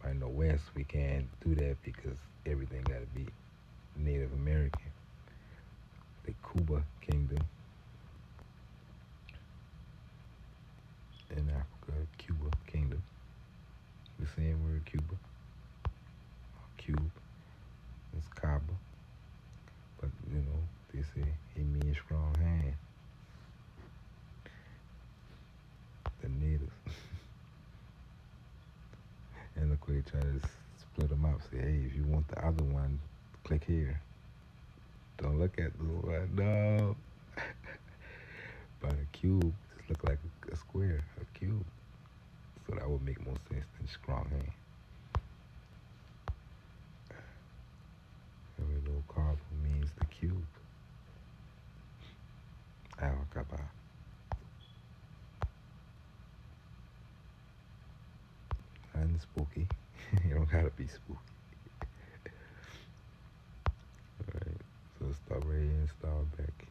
In the West we can't do that because everything gotta be Native American. The Cuba Kingdom in Africa, Cuba Kingdom. The same word Cuba. Cube. It's Kaaba. But they say he means strong hand. The natives. And look where they try to split them up. Say, hey, if you want the other one, click here. Don't look at the one. No. But a cube just look like a square, a cube. So that would make more sense than strong hand. And we know Kaaba means the cube. Al-Kaaba. Nothing spooky. You don't gotta be spooky. Alright, so stop right here and start back.